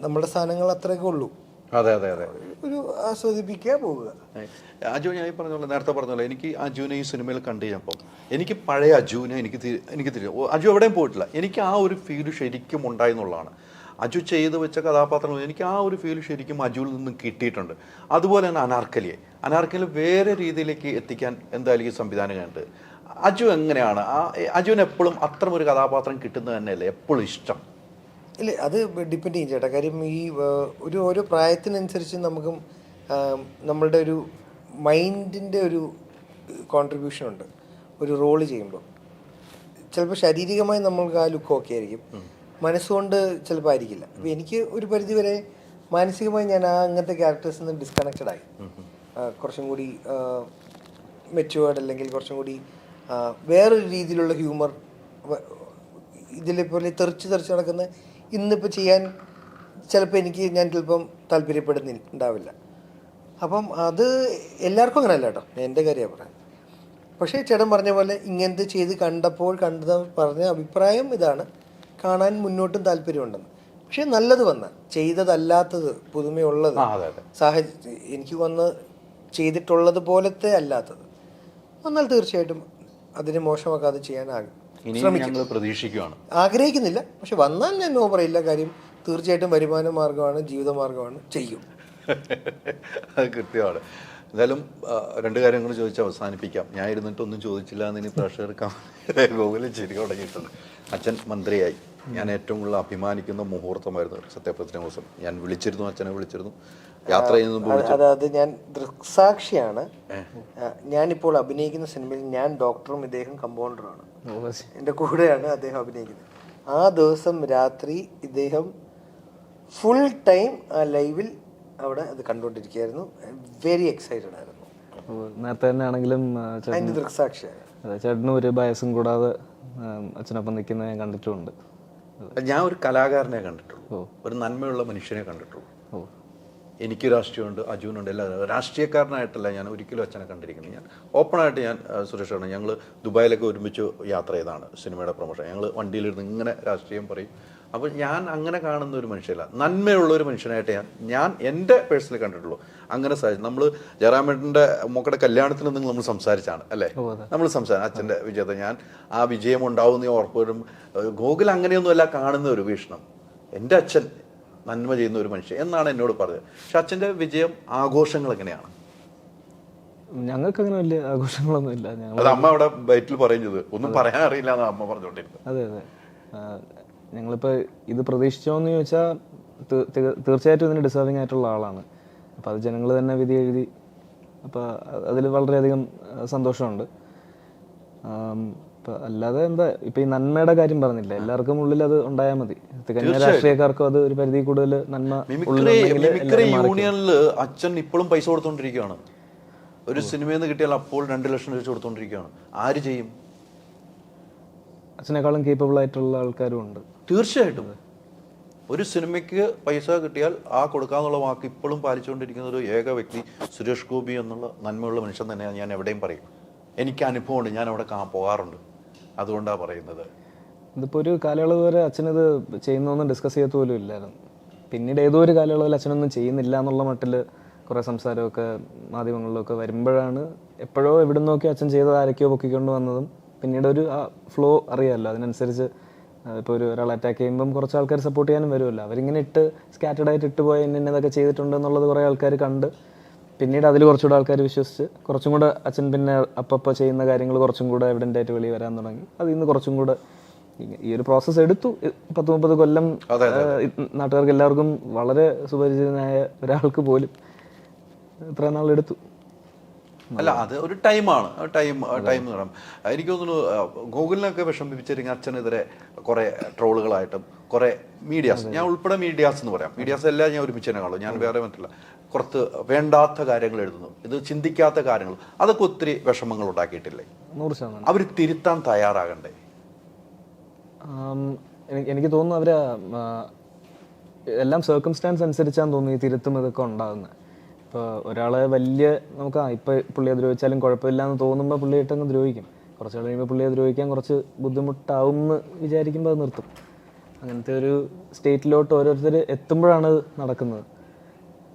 നമ്മുടെ സാധനങ്ങൾ അത്രയൊക്കെ ഉള്ളൂ. അതെ അതെ അതെ, ഒരു ആസ്വദിപ്പിക്കുക, പോവുക. അജു, ഞാൻ പറഞ്ഞോളൂ, നേരത്തെ പറഞ്ഞോളൂ, എനിക്ക് അജുവിനെ ഈ സിനിമയിൽ കണ്ടു കഴിഞ്ഞപ്പം എനിക്ക് പഴയ അജുവിനെ എനിക്ക് അജു എവിടെയും പോയിട്ടില്ല. എനിക്ക് ആ ഒരു ഫീല് ശരിക്കും ഉണ്ടായി എന്നുള്ളതാണ്. അജു ചെയ്ത് വെച്ച കഥാപാത്രങ്ങൾ എനിക്ക് ആ ഒരു ഫീൽ ശരിക്കും അജുവിൽ നിന്നും കിട്ടിയിട്ടുണ്ട്. അതുപോലെ തന്നെ അനാർക്കലി വേറെ രീതിയിലേക്ക് എത്തിക്കാൻ എന്തായാലും ഈ സംവിധാനങ്ങളുണ്ട്. അജു എങ്ങനെയാണ് അജുവിന് എപ്പോഴും അത്തരം ഒരു കഥാപാത്രം കിട്ടുന്നത് തന്നെയല്ലേ എപ്പോഴും ഇഷ്ടം? ഇല്ല, അത് ഡിപ്പെൻഡ് ചെയ്യും ചേട്ടാ. കാര്യം ഈ ഓരോ പ്രായത്തിനനുസരിച്ച് നമുക്കും നമ്മളുടെ ഒരു മൈൻഡിൻ്റെ ഒരു കോൺട്രിബ്യൂഷൻ ഉണ്ട് ഒരു റോള് ചെയ്യുമ്പോൾ. ചിലപ്പോൾ ശാരീരികമായി നമ്മൾക്ക് ആ ലുക്ക് ഓക്കെ ആയിരിക്കും, മനസ്സുകൊണ്ട് ചിലപ്പോൾ ആയിരിക്കില്ല. അപ്പോൾ എനിക്ക് ഒരു പരിധിവരെ മാനസികമായി ഞാൻ അങ്ങനത്തെ ക്യാരക്ടേഴ്സിൽ നിന്ന് ഡിസ്കണക്റ്റഡ് ആയി. കുറച്ചും കൂടി മെച്ചുവേർഡ്, അല്ലെങ്കിൽ കുറച്ചും കൂടി വേറൊരു രീതിയിലുള്ള ഹ്യൂമർ, ഇതിലെ തെറിച്ച് നടക്കുന്ന ഇന്നിപ്പോൾ ചെയ്യാൻ ചിലപ്പോൾ ഞാൻ ചിലപ്പം താല്പര്യപ്പെടുന്നുണ്ടാവില്ല. അപ്പം അത് എല്ലാവർക്കും അങ്ങനെയല്ല കേട്ടോ, എൻ്റെ കാര്യമാണ് പറയാൻ. പക്ഷേ ചേട്ടൻ പറഞ്ഞ പോലെ ഇങ്ങനത്തെ ചെയ്ത് പറഞ്ഞ അഭിപ്രായം ഇതാണ്, കാണാൻ മുന്നോട്ടും താല്പര്യമുണ്ടെന്ന്. പക്ഷേ നല്ലത് ചെയ്തതല്ലാത്തത്, പുതുമയുള്ളത്, എനിക്ക് ചെയ്തിട്ടുള്ളത് പോലത്തെ അല്ലാത്തത് വന്നാൽ തീർച്ചയായിട്ടും അതിനെ മോശമാക്കാതെ ചെയ്യാൻ പ്രതീക്ഷിക്കുകയാണ്. ആഗ്രഹിക്കുന്നില്ല, പക്ഷെ വന്നാൽ ഞാൻ നോ പറയില്ല. കാര്യം തീർച്ചയായിട്ടും വരുമാന മാർഗമാണ്, ജീവിത മാർഗമാണ്, ചെയ്യും. അത് കൃത്യമാണ്. എന്തായാലും രണ്ട് കാര്യങ്ങൾ ചോദിച്ച് അവസാനിപ്പിക്കാം. ഞാൻ ഇരുന്നിട്ടൊന്നും ചോദിച്ചില്ല എന്ന് ഇനി പ്രേക്ഷകർക്ക് ഗോകുലം ചിരി തുടങ്ങിയിട്ടുണ്ട്. അച്ഛൻ മന്ത്രിയായി. ഞാൻ ഏറ്റവും കൂടുതൽ അഭിമാനിക്കുന്ന മുഹൂർത്തമായിരുന്നു സത്യപ്രതിജ്ഞ ദിവസം. ഞാൻ വിളിച്ചിരുന്നു, അച്ഛനെ വിളിച്ചിരുന്നു, യാത്ര ചെയ്യുന്ന. അതായത് ഞാൻ ദൃക്സാക്ഷിയാണ്. ഞാനിപ്പോൾ അഭിനയിക്കുന്ന സിനിമയിൽ ഞാൻ ഡോക്ടറും ഇദ്ദേഹം കമ്പൗണ്ടറുമാണ്. എൻ്റെ കൂടെയാണ് അദ്ദേഹം അഭിനയിക്കുന്നത്. ആ ദിവസം രാത്രി ഇദ്ദേഹം ഫുൾ ടൈം ആ ലൈവിൽ അവിടെ അത് കണ്ടുകൊണ്ടിരിക്കുകയായിരുന്നു. വെരി എക്സൈറ്റഡ് ആയിരുന്നു. നേരത്തെ തന്നെ ആണെങ്കിലും അതിൻ്റെ ദൃക്സാക്ഷിയാണ്. ചേട്ടനും ഒരു ബയസും കൂടാതെ അച്ഛനൊപ്പം നിൽക്കുന്നത് ഞാൻ കണ്ടിട്ടുമുണ്ട്. ഞാൻ ഒരു കലാകാരനെ കണ്ടിട്ടുള്ളൂ, ഒരു നന്മയുള്ള മനുഷ്യനെ കണ്ടിട്ടുള്ളൂ. എനിക്ക് രാഷ്ട്രീയമുണ്ട്, അജുവിനുണ്ട്, എല്ലാവരും. രാഷ്ട്രീയക്കാരനായിട്ടല്ല ഞാൻ ഒരിക്കലും അച്ഛനെ കണ്ടിരിക്കുന്നത്. ഞാൻ ഓപ്പണായിട്ട് ഞാൻ സുരേഷാണ്, ഞങ്ങൾ ദുബായിലൊക്കെ ഒരുമിച്ച് യാത്ര ചെയ്താണ് സിനിമയുടെ പ്രൊമോഷൻ. ഞങ്ങൾ വണ്ടിയിലിരുന്ന് ഇങ്ങനെ രാഷ്ട്രീയം പറയും. അപ്പോൾ ഞാൻ അങ്ങനെ കാണുന്ന ഒരു മനുഷ്യല്ല, നന്മയുള്ള ഒരു മനുഷ്യനായിട്ട് ഞാൻ എൻ്റെ പേഴ്സണലി കണ്ടിട്ടുള്ളൂ. അങ്ങനെ സാധിച്ചു. നമ്മൾ ജയറാമേട്ടൻ്റെ മക്കളുടെ കല്യാണത്തിൽ നിന്ന് നമ്മൾ സംസാരിച്ചാണ് അല്ലേ, നമ്മൾ അച്ഛൻ്റെ വിജയത്തെ ഞാൻ ആ വിജയം ഉണ്ടാവുന്ന ഉറപ്പും. ഗോകുൽ അങ്ങനെയൊന്നുമല്ല കാണുന്ന ഒരു വീക്ഷണം. എൻ്റെ അച്ഛൻ നന്മ ചെയ്യുന്ന ഒരു മനുഷ്യൻ എന്നാണ് എന്നോട് പറഞ്ഞത്. പക്ഷെ അച്ഛൻ്റെ വിജയം ആഘോഷങ്ങൾ എങ്ങനെയാണ്? ഞങ്ങൾക്ക് അങ്ങനെ വലിയ ആഘോഷങ്ങളൊന്നും ഇല്ല. അത് അമ്മ അവിടെ ബൈറ്റിൽ പറയുന്നത് ഒന്നും പറയാൻ അറിയില്ല എന്നാണ് അമ്മ പറഞ്ഞുകൊണ്ടിരുന്നത്. അതെ അതെ, ഞങ്ങളിപ്പോൾ ഇത് പ്രതീക്ഷിച്ചോന്ന് ചോദിച്ചാൽ തീർച്ചയായിട്ടും ഇതിന് ഡിസേർവിംഗ് ആയിട്ടുള്ള ആളാണ്. അപ്പോൾ അത് ജനങ്ങൾ തന്നെ വിധി എഴുതി. അപ്പോൾ അതിൽ വളരെയധികം സന്തോഷമുണ്ട്. ഇപ്പം അല്ലാതെ എന്താ ഇപ്പം ഈ നന്മയുടെ കാര്യം പറഞ്ഞില്ല, എല്ലാവർക്കും ഉള്ളിൽ അത് ഉണ്ടായാൽ മതി. തികഞ്ഞ രാഷ്ട്രീയക്കാർക്കും അത് ഒരു പരിധി കൂടുതൽ നന്മ മിമിക്രി യൂണിയനിൽ അച്ഛൻ ഇപ്പോഴും പൈസ കൊടുത്തോണ്ടിരിക്കുകയാണ്. ഒരു സിനിമയിൽ നിന്ന് കിട്ടിയാൽ അപ്പോൾ 2 ലക്ഷം വെച്ച് കൊടുത്തോണ്ടിരിക്കുകയാണ്. ആര് ചെയ്യും? അച്ഛനേക്കാളും കേപ്പബിൾ ആയിട്ടുള്ള ആൾക്കാരും ഉണ്ട്. തീർച്ചയായിട്ടും ഒരു സിനിമയ്ക്ക് പൈസ കിട്ടിയാൽ ആ കൊടുക്കാന്നുള്ള വാക്ക് ഇപ്പോഴും പാലിച്ചുകൊണ്ടിരിക്കുന്ന ഒരു ഏക വ്യക്തി സുരേഷ് ഗോപി എന്നുള്ള നന്മയുള്ള മനുഷ്യൻ തന്നെയാണ്. ഞാൻ എവിടെയും പറയും, എനിക്ക് അനുഭവമുണ്ട്, ഞാൻ അവിടെ പോകാറുണ്ട്, അതുകൊണ്ടാണ് പറയുന്നത്. ഇതിപ്പോൾ ഒരു കാലയളവ് വരെ അച്ഛനത് ചെയ്യുന്നതൊന്നും ഡിസ്കസ് ചെയ്യത്ത് പോലും ഇല്ലായിരുന്നു. പിന്നീട് ഏതോ ഒരു കാലയളവിൽ അച്ഛനൊന്നും ചെയ്യുന്നില്ല എന്നുള്ള മട്ടിൽ കുറേ സംസാരമൊക്കെ മാധ്യമങ്ങളിലൊക്കെ വരുമ്പോഴാണ് എപ്പോഴോ എവിടെ നിന്നൊക്കെ അച്ഛൻ ചെയ്തത് ആരൊക്കെയോ പൊക്കിക്കൊണ്ട് വന്നതും പിന്നീട് ഒരു ഫ്ലോ അറിയാമല്ലോ, അതിനനുസരിച്ച് ഇപ്പോൾ ഒരാൾ അറ്റാക്ക് ചെയ്യുമ്പം കുറച്ച് ആൾക്കാർ സപ്പോർട്ട് ചെയ്യാനും വരുമല്ലോ. അവരിങ്ങനെ സ്കാറ്റേഡായിട്ട് ഇട്ട് പോയി ഇന്നതൊക്കെ ചെയ്തിട്ടുണ്ട് എന്നുള്ളത് കുറേ ആൾക്കാർ കണ്ട് പിന്നീട് അതിൽ കുറച്ചുകൂടെ ആൾക്കാർ വിശ്വസിച്ച് കുറച്ചും കൂടെ അച്ഛൻ പിന്നെ അപ്പോൾ ചെയ്യുന്ന കാര്യങ്ങൾ കുറച്ചും കൂടെ എവിഡൻ്റ് ആയിട്ട് വെളിയിൽ വരാൻ തുടങ്ങി. അതിൽ നിന്ന് കുറച്ചും കൂടെ ഈ ഒരു പ്രോസസ്സ് എടുത്തു. 10-30 കൊല്ലം നാട്ടുകാർക്ക് എല്ലാവർക്കും വളരെ സുപരിചിതനായ ഒരാൾക്ക് പോലും ഇത്ര നാളെടുത്തു. അല്ല, അത് ഒരു ടൈമാണ്. ടൈം എന്ന് പറയാം. എനിക്ക് തോന്നുന്നു ഗൂഗിളിനൊക്കെ വിഷമിപ്പിച്ചിരിക്കുന്ന അച്ഛനെതിരെ കുറേ ട്രോളുകളായിട്ടും കുറേ മീഡിയാസ്, ഞാൻ ഉൾപ്പെടെ മീഡിയാസ് എന്ന് പറയാം, മീഡിയാസ് എല്ലാം ഞാൻ ഒരുമിച്ച് തന്നെ കാണും, ഞാൻ വേറെ പറ്റില്ല, കുറച്ച് വേണ്ടാത്ത കാര്യങ്ങൾ എഴുതുന്നു, ഇത് ചിന്തിക്കാത്ത കാര്യങ്ങൾ, അതൊക്കെ ഒത്തിരി വിഷമങ്ങൾ ഉണ്ടാക്കിയിട്ടില്ലേ? 100%. അവർ തിരുത്താൻ തയ്യാറാകണ്ടേ? എനിക്ക് തോന്നുന്നു അവർ എല്ലാം സർക്കംസ്റ്റാൻസ് അനുസരിച്ചാന്ന് തോന്നുന്നു ഈ തിരുത്തും ഇതൊക്കെ ഉണ്ടാകുന്നത്. ഇപ്പോൾ ഒരാളെ വലിയ നമുക്ക് ഇപ്പോൾ പുള്ളിയെ ദ്രോഹിച്ചാലും കുഴപ്പമില്ല എന്ന് തോന്നുമ്പോൾ പുള്ളിയായിട്ടങ്ങ് ദ്രോഹിക്കും. കുറച്ച് കഴിയുമ്പോൾ പുള്ളിയെ ദ്രോഹിക്കാൻ കുറച്ച് ബുദ്ധിമുട്ടാവും എന്ന് വിചാരിക്കുമ്പോൾ അത് നിർത്തും. അങ്ങനത്തെ ഒരു സ്റ്റേറ്റിലോട്ട് ഓരോരുത്തർ എത്തുമ്പോഴാണ് നടക്കുന്നത്.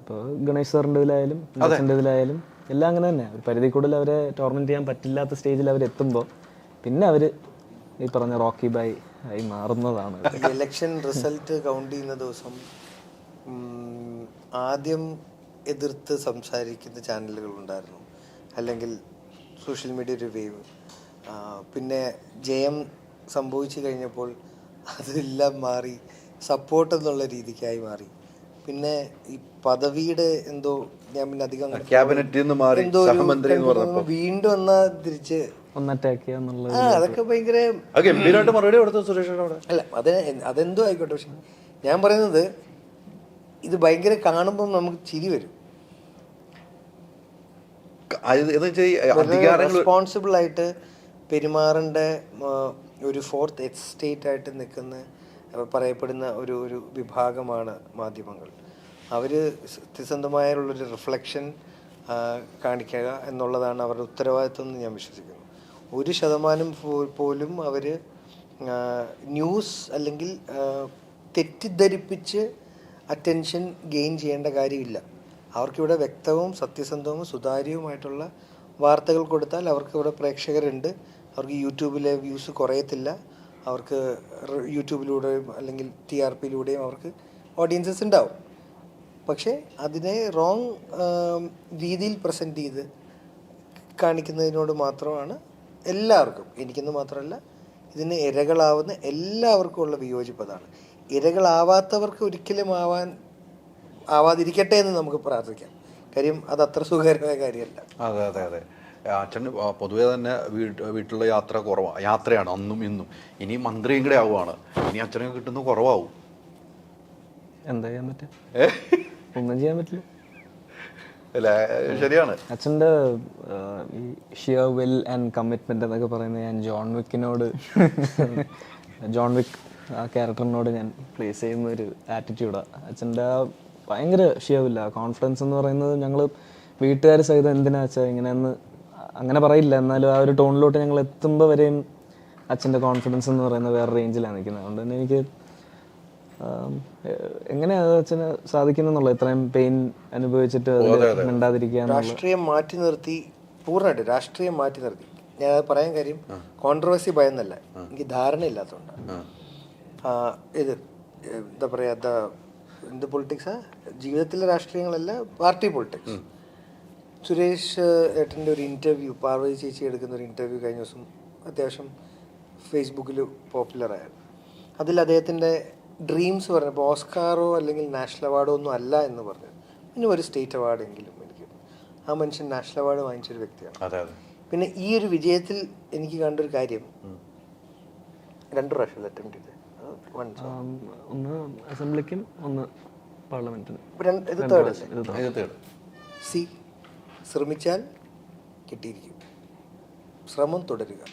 ഇപ്പോൾ ഗണേഷ് സാറിൻ്റെ ഇതിലായാലും അച്ഛൻ്റെ ഇതിലായാലും എല്ലാം അങ്ങനെ തന്നെ. ഒരു പരിധി കൂടുതൽ അവരെ ടോർമെൻറ്റ് ചെയ്യാൻ പറ്റില്ലാത്ത സ്റ്റേജിൽ അവരെത്തുമ്പോൾ പിന്നെ അവർ ഈ പറഞ്ഞ റോക്കി ബായ് ആയി മാറുന്നതാണ്. ഇലക്ഷൻ റിസൾട്ട് കൗണ്ട് ചെയ്യുന്ന ദിവസം ആദ്യം എതിർത്ത് സംസാരിക്കുന്ന ചാനലുകൾ ഉണ്ടായിരുന്നു, അല്ലെങ്കിൽ സോഷ്യൽ മീഡിയ ഒരു വേവ്. പിന്നെ ജയം സംഭവിച്ചു കഴിഞ്ഞപ്പോൾ അതെല്ലാം മാറി സപ്പോർട്ട് എന്നുള്ള രീതിക്കായി മാറി. പിന്നെ ഈ പദവിയുടെ എന്തോ ഞാൻ പിന്നെ അധികം വീണ്ടും എന്നാ തിരിച്ച് അതൊക്കെ ഭയങ്കര അല്ല, അതെന്തോ ആയിക്കോട്ടെ. പക്ഷെ ഞാൻ പറയുന്നത് ഇത് ഭയങ്കര കാണുമ്പോൾ നമുക്ക് ചിരി വരും. റെസ്പോൺസിബിൾ ആയിട്ട് പെരുമാറേണ്ട ഒരു ഫോർത്ത് എസ്റ്റേറ്റ് ആയിട്ട് നിൽക്കുന്ന പറയപ്പെടുന്ന ഒരു വിഭാഗമാണ് മാധ്യമങ്ങൾ. അവർ സത്യസന്ധമായുള്ളൊരു റിഫ്ലക്ഷൻ കാണിക്കുക എന്നുള്ളതാണ് അവരുടെ ഉത്തരവാദിത്വം എന്ന് ഞാൻ വിശ്വസിക്കുന്നു. 1% പോലും അവർ ന്യൂസ് അല്ലെങ്കിൽ തെറ്റിദ്ധരിപ്പിച്ച് അറ്റൻഷൻ ഗെയിൻ ചെയ്യേണ്ട കാര്യമില്ല. അവർക്കിവിടെ വ്യക്തവും സത്യസന്ധവും സുതാര്യവുമായിട്ടുള്ള വാർത്തകൾ കൊടുത്താൽ അവർക്കിവിടെ പ്രേക്ഷകരുണ്ട്. അവർക്ക് യൂട്യൂബിലെ വ്യൂസ് കുറയത്തില്ല. അവർക്ക് യൂട്യൂബിലൂടെയും അല്ലെങ്കിൽ TRPയിലൂടെയും അവർക്ക് ഓഡിയൻസസ് ഉണ്ടാവും. പക്ഷേ അതിനെ റോങ് രീതിയിൽ പ്രസൻറ്റ് ചെയ്ത് കാണിക്കുന്നതിനോട് മാത്രമാണ് എല്ലാവർക്കും, എനിക്കെന്ന് മാത്രമല്ല ഇതിന് ഇരകളാവുന്ന എല്ലാവർക്കും ഉള്ള വിയോജിപ്പതാണ്. ഇരകളാവാത്തവർക്ക് ഒരിക്കലും ആവാതിരിക്കട്ടെ എന്ന് നമുക്ക് പ്രാർത്ഥിക്കാം. കാര്യം അത് അത്ര സുഖകരമായ കാര്യമല്ല. അതെ അതെ അതെ. അച്ഛൻ പൊതുവേ തന്നെ വീട്ടിലുള്ള യാത്രയാണ് അന്നും ഇന്നും. ഇനി മന്ത്രിയും കൂടെ ആവുകയാണ്, ഇനി അച്ഛനെ കിട്ടുന്നത് കുറവാവും. എന്താ ചെയ്യാൻ പറ്റും? ഒന്നും ചെയ്യാൻ പറ്റില്ല. ശരിയാണ്. അച്ഛൻ്റെ ഈ ഷിയർ വിൽ ആൻഡ് കമ്മിറ്റ്മെന്റ് എന്നൊക്കെ പറയുന്നത് ഞാൻ ജോൺ വിക്ക് ആ ക്യാരക്ടറിനോട് ഞാൻ പ്ലേസ് ചെയ്യുന്ന ഒരു ആറ്റിറ്റ്യൂഡാണ്. അച്ഛൻ്റെ ഭയങ്കര ഷിയർ വില്ല, കോൺഫിഡൻസ് എന്ന് പറയുന്നത് ഞങ്ങൾ വീട്ടുകാർ സഹിതം എന്തിനാ വെച്ചാൽ ഇങ്ങനെയെന്ന് അങ്ങനെ പറയില്ല, എന്നാലും ആ ഒരു ടോണിലോട്ട് ഞങ്ങൾ എത്തുമ്പോൾ വരെയും അച്ഛൻ്റെ കോൺഫിഡൻസ് എന്ന് പറയുന്നത് വേറെ റേഞ്ചിലാണ് നിൽക്കുന്നത്. അതുകൊണ്ട് തന്നെ എനിക്ക് എങ്ങനെയാണ് അച്ഛന് സാധിക്കുന്നെന്നുള്ള ഇത്രയും പെയിൻ അനുഭവിച്ചിട്ട് മിണ്ടാതിരിക്കുക. രാഷ്ട്രീയം മാറ്റി നിർത്തി, പൂർണ്ണമായിട്ട് രാഷ്ട്രീയം മാറ്റി നിർത്തി. ഞാൻ അത് പറയാൻ കാര്യം കോൺട്രവേഴ്സി ഭയന്നല്ല, എനിക്ക് ധാരണ ഇല്ലാത്തതുകൊണ്ടാണ്. ഇത് എന്താ പറയുക, എന്ത് പൊളിറ്റിക്സാ ജീവിതത്തിലെ രാഷ്ട്രീയങ്ങളല്ല, പാർട്ടി പൊളിറ്റിക്സ്. സുരേഷ് ഏട്ടൻ്റെ ഒരു ഇൻ്റർവ്യൂ, പാർവതി ചേച്ചി എടുക്കുന്ന ഒരു ഇൻ്റർവ്യൂ കഴിഞ്ഞ ദിവസം അത്യാവശ്യം ഫേസ്ബുക്കിൽ പോപ്പുലറായിരുന്നു. അതിൽ അദ്ദേഹത്തിൻ്റെ ഡ്രീംസ് പറഞ്ഞപ്പോൾ ഓസ്കാറോ അല്ലെങ്കിൽ നാഷണൽ അവാർഡോ ഒന്നും അല്ല എന്ന് പറഞ്ഞു, പിന്നെ ഒരു സ്റ്റേറ്റ് അവാർഡെങ്കിലും എനിക്ക്, ആ മനുഷ്യൻ നാഷണൽ അവാർഡ് വാങ്ങിച്ചൊരു വ്യക്തിയാണ്. അതെ അതെ. പിന്നെ ഈ ഒരു വിജയത്തിൽ എനിക്ക് കണ്ടൊരു കാര്യം, 2 പ്രാവശ്യം അറ്റംപ്റ്റ് ചെയ്തത്, ഒന്ന് അസംബ്ലിക്കും ഒന്ന് പാർലമെന്റിനും. ഇത് തേർഡ്. സി, ശ്രമിച്ചാൽ കിട്ടിയിരിക്കും, ശ്രമം തുടരുക.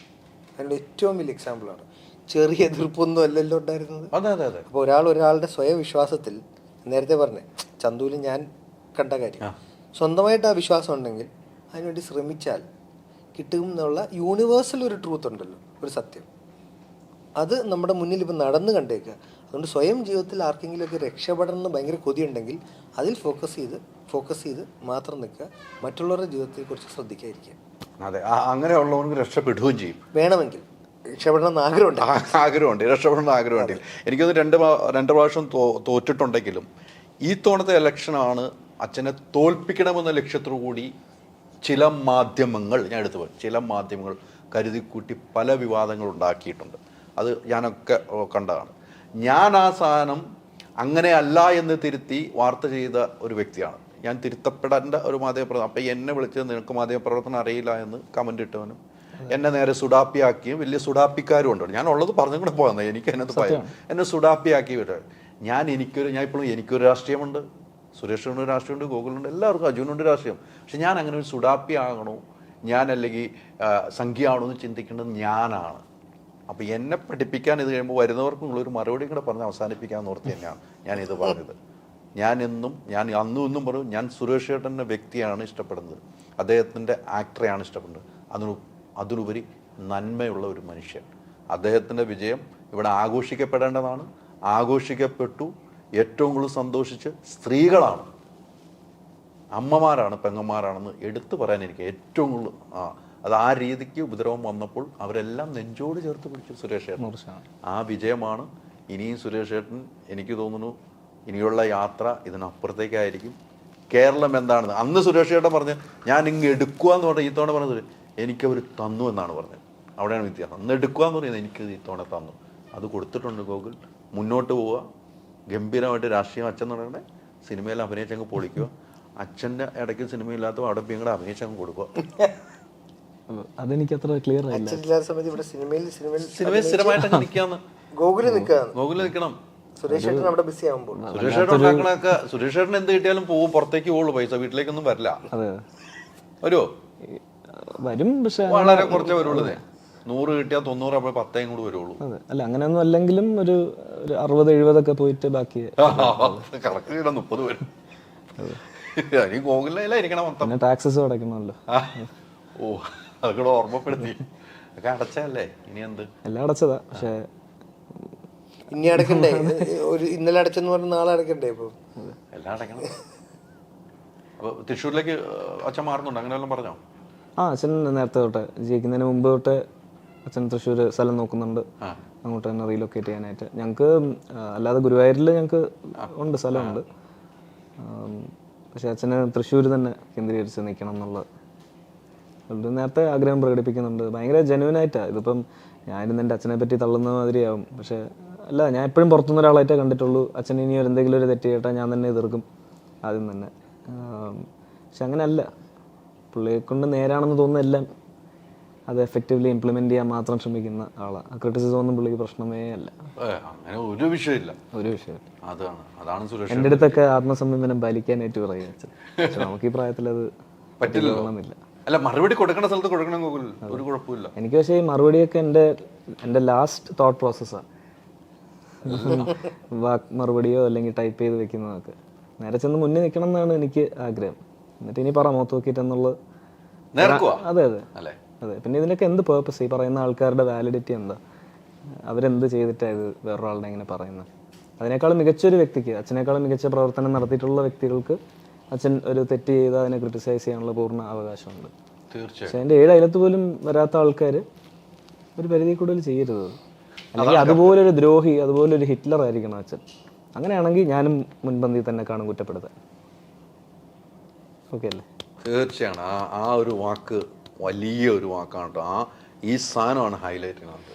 അതിൻ്റെ ഏറ്റവും വലിയ എക്സാമ്പിളാണ്. ചെറിയ എതിർപ്പൊന്നും അല്ലല്ലോ ഉണ്ടായിരുന്നത്. അതെ അതെ അതെ. അപ്പോൾ ഒരാളുടെ സ്വയം വിശ്വാസത്തിൽ, നേരത്തെ പറഞ്ഞേ ചന്തുവിൽ ഞാൻ കണ്ട കാര്യം, സ്വന്തമായിട്ട് ആ വിശ്വാസം ഉണ്ടെങ്കിൽ അതിനുവേണ്ടി ശ്രമിച്ചാൽ കിട്ടും എന്നുള്ള യൂണിവേഴ്സൽ ഒരു ട്രൂത്ത് ഉണ്ടല്ലോ, ഒരു സത്യം. അത് നമ്മുടെ മുന്നിൽ ഇപ്പം നടന്ന് കണ്ടേക്കുക. അതുകൊണ്ട് സ്വയം ജീവിതത്തിൽ ആർക്കെങ്കിലുമൊക്കെ രക്ഷപ്പെടണം എന്ന് ഭയങ്കര കൊതിയുണ്ടെങ്കിൽ അതിൽ ഫോക്കസ് ചെയ്ത് മാത്രം നിൽക്കുക, മറ്റുള്ളവരുടെ ജീവിതത്തെക്കുറിച്ച് ശ്രദ്ധിക്കാതിരിക്കുക. അതെ, അങ്ങനെയുള്ളവർക്ക് രക്ഷപ്പെടുകയും ചെയ്യും. വേണമെങ്കിൽ രക്ഷപ്പെടണം എന്ന് ആഗ്രഹമുണ്ട്, രക്ഷപ്പെടണം ആഗ്രഹമുണ്ട്. എനിക്കത് രണ്ട് പ്രാവശ്യം തോറ്റിട്ടുണ്ടെങ്കിലും ഈ തവണത്തെ ഇലക്ഷനാണ് അച്ഛനെ തോൽപ്പിക്കണമെന്ന ലക്ഷ്യത്തോടു കൂടി ചില മാധ്യമങ്ങൾ, ഞാൻ എടുത്തു പോയി, ചില മാധ്യമങ്ങൾ കരുതിക്കൂട്ടി പല വിവാദങ്ങൾ ഉണ്ടാക്കിയിട്ടുണ്ട്. അത് ഞാനൊക്കെ കണ്ടതാണ്. ഞാൻ ആ സാധനം അങ്ങനെയല്ല എന്ന് തിരുത്തി വാർത്ത ചെയ്ത ഒരു വ്യക്തിയാണ്. ഞാൻ തിരുത്തപ്പെടേണ്ട ഒരു മാധ്യമപ്രവർത്തനം. അപ്പം എന്നെ വിളിച്ചത് നിനക്ക് മാധ്യമപ്രവർത്തനം അറിയില്ല എന്ന് കമൻ്റ് ഇട്ടവനും എന്നെ നേരെ സുഡാപ്പിയാക്കിയും വലിയ സുഡാപ്പിക്കാരും ഉണ്ട്. ഞാൻ ഉള്ളത് പറഞ്ഞും കൂടെ പോകുന്നത്, എനിക്ക് അതിനകത്ത് ഭയം. എന്നെ സുഡാപ്പിയാക്കി വരും. ഞാൻ ഇപ്പോഴും എനിക്കൊരു രാഷ്ട്രീയമുണ്ട്, സുരേഷിനുണ്ട് രാഷ്ട്രീയമുണ്ട്, ഗോകുലുണ്ട്, എല്ലാവർക്കും അജുനുണ്ട് രാഷ്ട്രീയം. പക്ഷെ ഞാൻ അങ്ങനെ ഒരു സുഡാപ്പി ആകണോ, ഞാൻ അല്ലെങ്കിൽ സംഖ്യ ആണോ എന്ന് ചിന്തിക്കേണ്ടത് ഞാനാണ്. അപ്പോൾ എന്നെ പഠിപ്പിക്കാൻ ഇത് കഴിയുമ്പോൾ വരുന്നവർക്കും ഉള്ളൊരു മറുപടിയും കൂടെ പറഞ്ഞ് അവസാനിപ്പിക്കാമെന്ന് ഓർത്ത് തന്നെയാണ് ഞാനിത് പറഞ്ഞത്. ഞാൻ അന്നും ഇന്നും പറയും, ഞാൻ സുരേഷ് ചേട്ടൻ്റെ വ്യക്തിയാണ് ഇഷ്ടപ്പെടുന്നത്, അദ്ദേഹത്തിൻ്റെ ആക്ടറെയാണ് ഇഷ്ടപ്പെടുന്നത്. അതിനുപരി നന്മയുള്ള ഒരു മനുഷ്യൻ. അദ്ദേഹത്തിൻ്റെ വിജയം ഇവിടെ ആഘോഷിക്കപ്പെടേണ്ടതാണ്, ആഘോഷിക്കപ്പെട്ടു. ഏറ്റവും കൂടുതൽ സന്തോഷിച്ച് സ്ത്രീകളാണ്, അമ്മമാരാണ്, പെങ്ങന്മാരാണെന്ന് എടുത്തു പറയാൻ എനിക്ക് ഏറ്റവും കൂടുതൽ അത് ആ രീതിക്ക് ഉപദ്രവം വന്നപ്പോൾ അവരെല്ലാം നെഞ്ചോട് ചേർത്ത് പിടിച്ചു സുരേഷ് ചേട്ടൻ. ആ വിജയമാണ്. ഇനിയും സുരേഷ് ചേട്ടൻ, എനിക്ക് തോന്നുന്നു ഇനിയുള്ള യാത്ര ഇതിനപ്പുറത്തേക്കായിരിക്കും. കേരളം എന്താണെന്ന് അന്ന് സുരേഷ് ചേട്ടൻ പറഞ്ഞ് ഞാൻ ഇങ്ങ് എടുക്കുക എന്ന് പറഞ്ഞാൽ ഈ തവണ പറഞ്ഞത് എനിക്കവർ തന്നു എന്നാണ് പറഞ്ഞത്. അവിടെയാണ് വ്യത്യാസം. അന്ന് എടുക്കുക എന്ന് പറയുന്നത് എനിക്ക് ഈ തവണ തന്നു. അത് കൊടുത്തിട്ടുണ്ട് ഗോകുൽ. മുന്നോട്ട് പോവുക, ഗംഭീരമായിട്ട് രാഷ്ട്രീയം. അച്ഛൻ എന്ന് പറയുന്നത് സിനിമയിൽ അഭിനയിച്ചങ്ങ് പൊളിക്കുക. അച്ഛൻ്റെ ഇടയ്ക്ക് സിനിമയില്ലാത്ത അവിടെ കൂടെ അഭിനയിച്ചങ്ങ് കൊടുക്കുക. അതെനിക്ക് അത്ര ക്ലിയർ ആയില്ല. സിനിമയിൽ സ്ഥിരമായിട്ട് നിൽക്കാന്ന്, ഗോകുലിൽ നിൽക്കണം. സുരേഷ് ചേട്ടൻ അവിടെ ബിസി ആകുമ്പോൾ സുരേഷ് ചേട്ടൻ ഉണ്ടാക്കണൊക്കെ, സുരേഷ് ചേട്ടൻ എന്ത് കിട്ടിയാലും പോവും, പുറത്തേക്ക് പോകുള്ളൂ, പൈസ വീട്ടിലേക്കൊന്നും വരില്ല. വരുമോ? വരും, പക്ഷെ വളരെ കുറച്ചേ വരുള്ളൂ. 100 കിട്ടിയാൽ 90 അപ്പോൾ 10 കൂടി വരുള്ളൂ. അല്ല, അങ്ങനെയൊന്നും അല്ലെങ്കിലും ഒരു 60-70 പോയിട്ട് ബാക്കി കറക്റ്റ് 30 വരും. ഇനി ഗോകുലിലായിരിക്കണം മൊത്തം. ടാക്സസ് അടയ്ക്കണമല്ലോ. ഓ, അതൊക്കെ ഓർമ്മപ്പെടുത്തി. അതൊക്കെ അടച്ചല്ലേ, ഇനി എന്ത്? എല്ലാം അടച്ചതാ, പക്ഷെ ഇനി അടക്കണ്ടേ? ഇന്നലെ അടച്ചെന്ന് പറഞ്ഞ നാളെ അടക്കണ്ടേ? ഇപ്പൊ എല്ലാം അടയ്ക്കണം. അപ്പോൾ തൃശ്ശൂരിലേക്ക് അച്ഛൻ മാറുന്നുണ്ട്, അങ്ങനെ വല്ലതും പറഞ്ഞോ? അച്ഛൻ നേരത്തെ തൊട്ട് ജയിക്കുന്നതിന് മുമ്പ് തൊട്ട് അച്ഛൻ തൃശ്ശൂർ സ്ഥലം നോക്കുന്നുണ്ട്, അങ്ങോട്ട് തന്നെ റീലൊക്കേറ്റ് ചെയ്യാനായിട്ട്. ഞങ്ങൾക്ക് അല്ലാതെ ഗുരുവായൂരിൽ ഞങ്ങൾക്ക് ഉണ്ട്, സ്ഥലമുണ്ട്. പക്ഷെ അച്ഛന് തൃശ്ശൂർ തന്നെ കേന്ദ്രീകരിച്ച് നിൽക്കണം എന്നുള്ളത് നേരത്തെ ആഗ്രഹം പ്രകടിപ്പിക്കുന്നുണ്ട്. ഭയങ്കര ജെന്യൂനായിട്ടാണ്. ഇതിപ്പം ഞാനിന്ന് എൻ്റെ അച്ഛനെ പറ്റി തള്ളുന്ന മാതിരിയാവും, പക്ഷേ അല്ല, ഞാൻ എപ്പോഴും പുറത്തുനിന്ന് ഒരാളായിട്ടേ കണ്ടിട്ടുള്ളൂ. അച്ഛൻ ഇനി എന്തെങ്കിലും ഒരു തെറ്റ് കേട്ടാൽ ഞാൻ തന്നെ എതിർക്കും ആദ്യം തന്നെ. പക്ഷെ അങ്ങനെയല്ല, പുള്ളിയെ കൊണ്ട് നേരാണെന്ന് തോന്നുന്ന എല്ലാം അത് എഫക്റ്റീവ്ലി ഇംപ്ലിമെന്റ് ചെയ്യാൻ മാത്രം ശ്രമിക്കുന്ന ആളാണ്. ക്രിറ്റിസിസം ഒന്നും പുള്ളിക്ക് പ്രശ്നമേ അല്ല. അങ്ങനെ ഒരു വിഷയമില്ല. അതാണ് സുരേഷ്. എൻ്റെ അടുത്തൊക്കെ ആത്മസംയമനം പാലിക്കാനായിട്ട് പറയുക അച്ഛൻ. പക്ഷെ നമുക്ക് ഈ പ്രായത്തിൽ അത് പറ്റില്ല. അല്ല, മറുപടി കൊടുക്കേണ്ട സ്ഥലത്ത് കൊടുക്കണം, ഒരു കുഴപ്പമില്ല എനിക്ക്. പക്ഷേ ഈ മറുപടിയൊക്കെ എൻ്റെ ലാസ്റ്റ് തോട്ട് പ്രോസസ്സാണ്. മറുപടിയോ അല്ലെങ്കിൽ ടൈപ്പ് ചെയ്ത് വെക്കുന്നതൊക്കെ നേരെ ചെന്ന് മുന്നിൽ നിൽക്കണം എന്നാണ് എനിക്ക് ആഗ്രഹം. എന്നിട്ട് ഇനി പറ മുഖത്ത് നോക്കിയിട്ടെന്നുള്ളത്. അതെ. പിന്നെ ഇതിനൊക്കെ എന്ത് പേർപ്പസ്? ഈ പറയുന്ന ആൾക്കാരുടെ വാലിഡിറ്റി എന്താ? അവരെന്ത് ചെയ്തിട്ടാണ് ഇത് വേറൊരാളുടെ ഇങ്ങനെ പറയുന്നത്? അതിനേക്കാളും മികച്ചൊരു വ്യക്തിക്ക്, അച്ഛനേക്കാളും മികച്ച പ്രവർത്തനം നടത്തിയിട്ടുള്ള വ്യക്തികൾക്ക് അച്ഛൻ ഒരു തെറ്റ് ചെയ്ത് അതിനെ ക്രിട്ടിസൈസ് ചെയ്യാനുള്ള പൂർണ്ണ അവകാശമുണ്ട്. പക്ഷെ അതിൻ്റെ 7 അയലത്ത് പോലും വരാത്ത ആൾക്കാർ ഒരു പരിധി കൂടുതൽ ചെയ്യരുത്. അല്ലെങ്കിൽ അതുപോലൊരു ദ്രോഹി, അതുപോലൊരു ഹിറ്റ്ലർ ആയിരിക്കണം അച്ഛൻ. അങ്ങനെയാണെങ്കിൽ ഞാനും മുൻപന്തിയിൽ തന്നെ കാണും കുറ്റപ്പെടുത്താൻ. ഓക്കെ അല്ലേ? തീർച്ചയാണ്. ആ ഒരു വാക്ക് വലിയ ഒരു വാക്കാണ് കേട്ടോ. ഈ സാധനമാണ് ഹൈലൈറ്റ് ചെയ്യുന്നത്.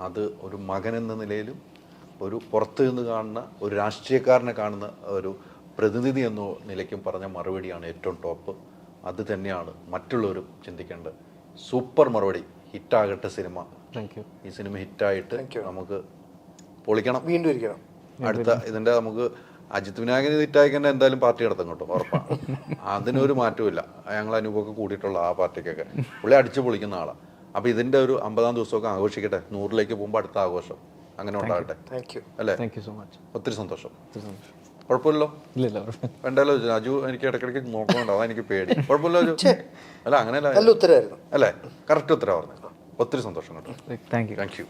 അത് ഒരു മകൻ എന്ന നിലയിലും ഒരു പുറത്തു നിന്ന് കാണുന്ന ഒരു രാഷ്ട്രീയക്കാരനെ കാണുന്ന ഒരു പ്രതിനിധി എന്ന നിലയ്ക്കും പറഞ്ഞ മറുപടിയാണ് ഏറ്റവും ടോപ്പ്. അത് തന്നെയാണ് മറ്റുള്ളവരും ചിന്തിക്കേണ്ടത്. സൂപ്പർ മറുപടി. ഹിറ്റാകട്ടെ സിനിമ. Thank you. ഈ സിനിമ ഹിറ്റായിട്ട് നമുക്ക് പൊളിക്കണം, വീണ്ടും ഇരിക്കണം. അടുത്ത ഇതിൻ്റെ നമുക്ക് അജിത് വിനായകന് ഹിറ്റായിക്കന്നെ എന്തായാലും പാർട്ടി നടത്തും കേട്ടോ, ഉറപ്പാണ്. അതിനൊരു മാറ്റമില്ല. ഞങ്ങൾ അനുഭവമൊക്കെ കൂടിയിട്ടുള്ള ആ പാർട്ടിക്കൊക്കെ പുള്ളി അടിച്ചു പൊളിക്കുന്ന ആളാണ്. അപ്പോൾ ഇതിൻ്റെ ഒരു 50-ാം ദിവസമൊക്കെ ആഘോഷിക്കട്ടെ. 100-ലേക്ക് പോകുമ്പോൾ അടുത്ത ആഘോഷം അങ്ങനെ ഉണ്ടാകട്ടെ. Thank you. അല്ലേ? Thank you so much. ഒത്തിരി സന്തോഷം. കുഴപ്പമില്ലല്ലോ? ഇല്ല വേണ്ടല്ലോ. അജു എനിക്ക് ഇടയ്ക്കിടയ്ക്ക് നോക്കണുണ്ടോ, അതാ എനിക്ക് പേടി. കുഴപ്പമില്ല അജു? അല്ല അങ്ങനെയല്ല, നല്ല ഉത്തരമായിരുന്നു അല്ലേ? കറക്റ്റ് ഉത്തരവാണ്. ഒത്തിരി സന്തോഷം കേട്ടോ. Thank you. Thank you.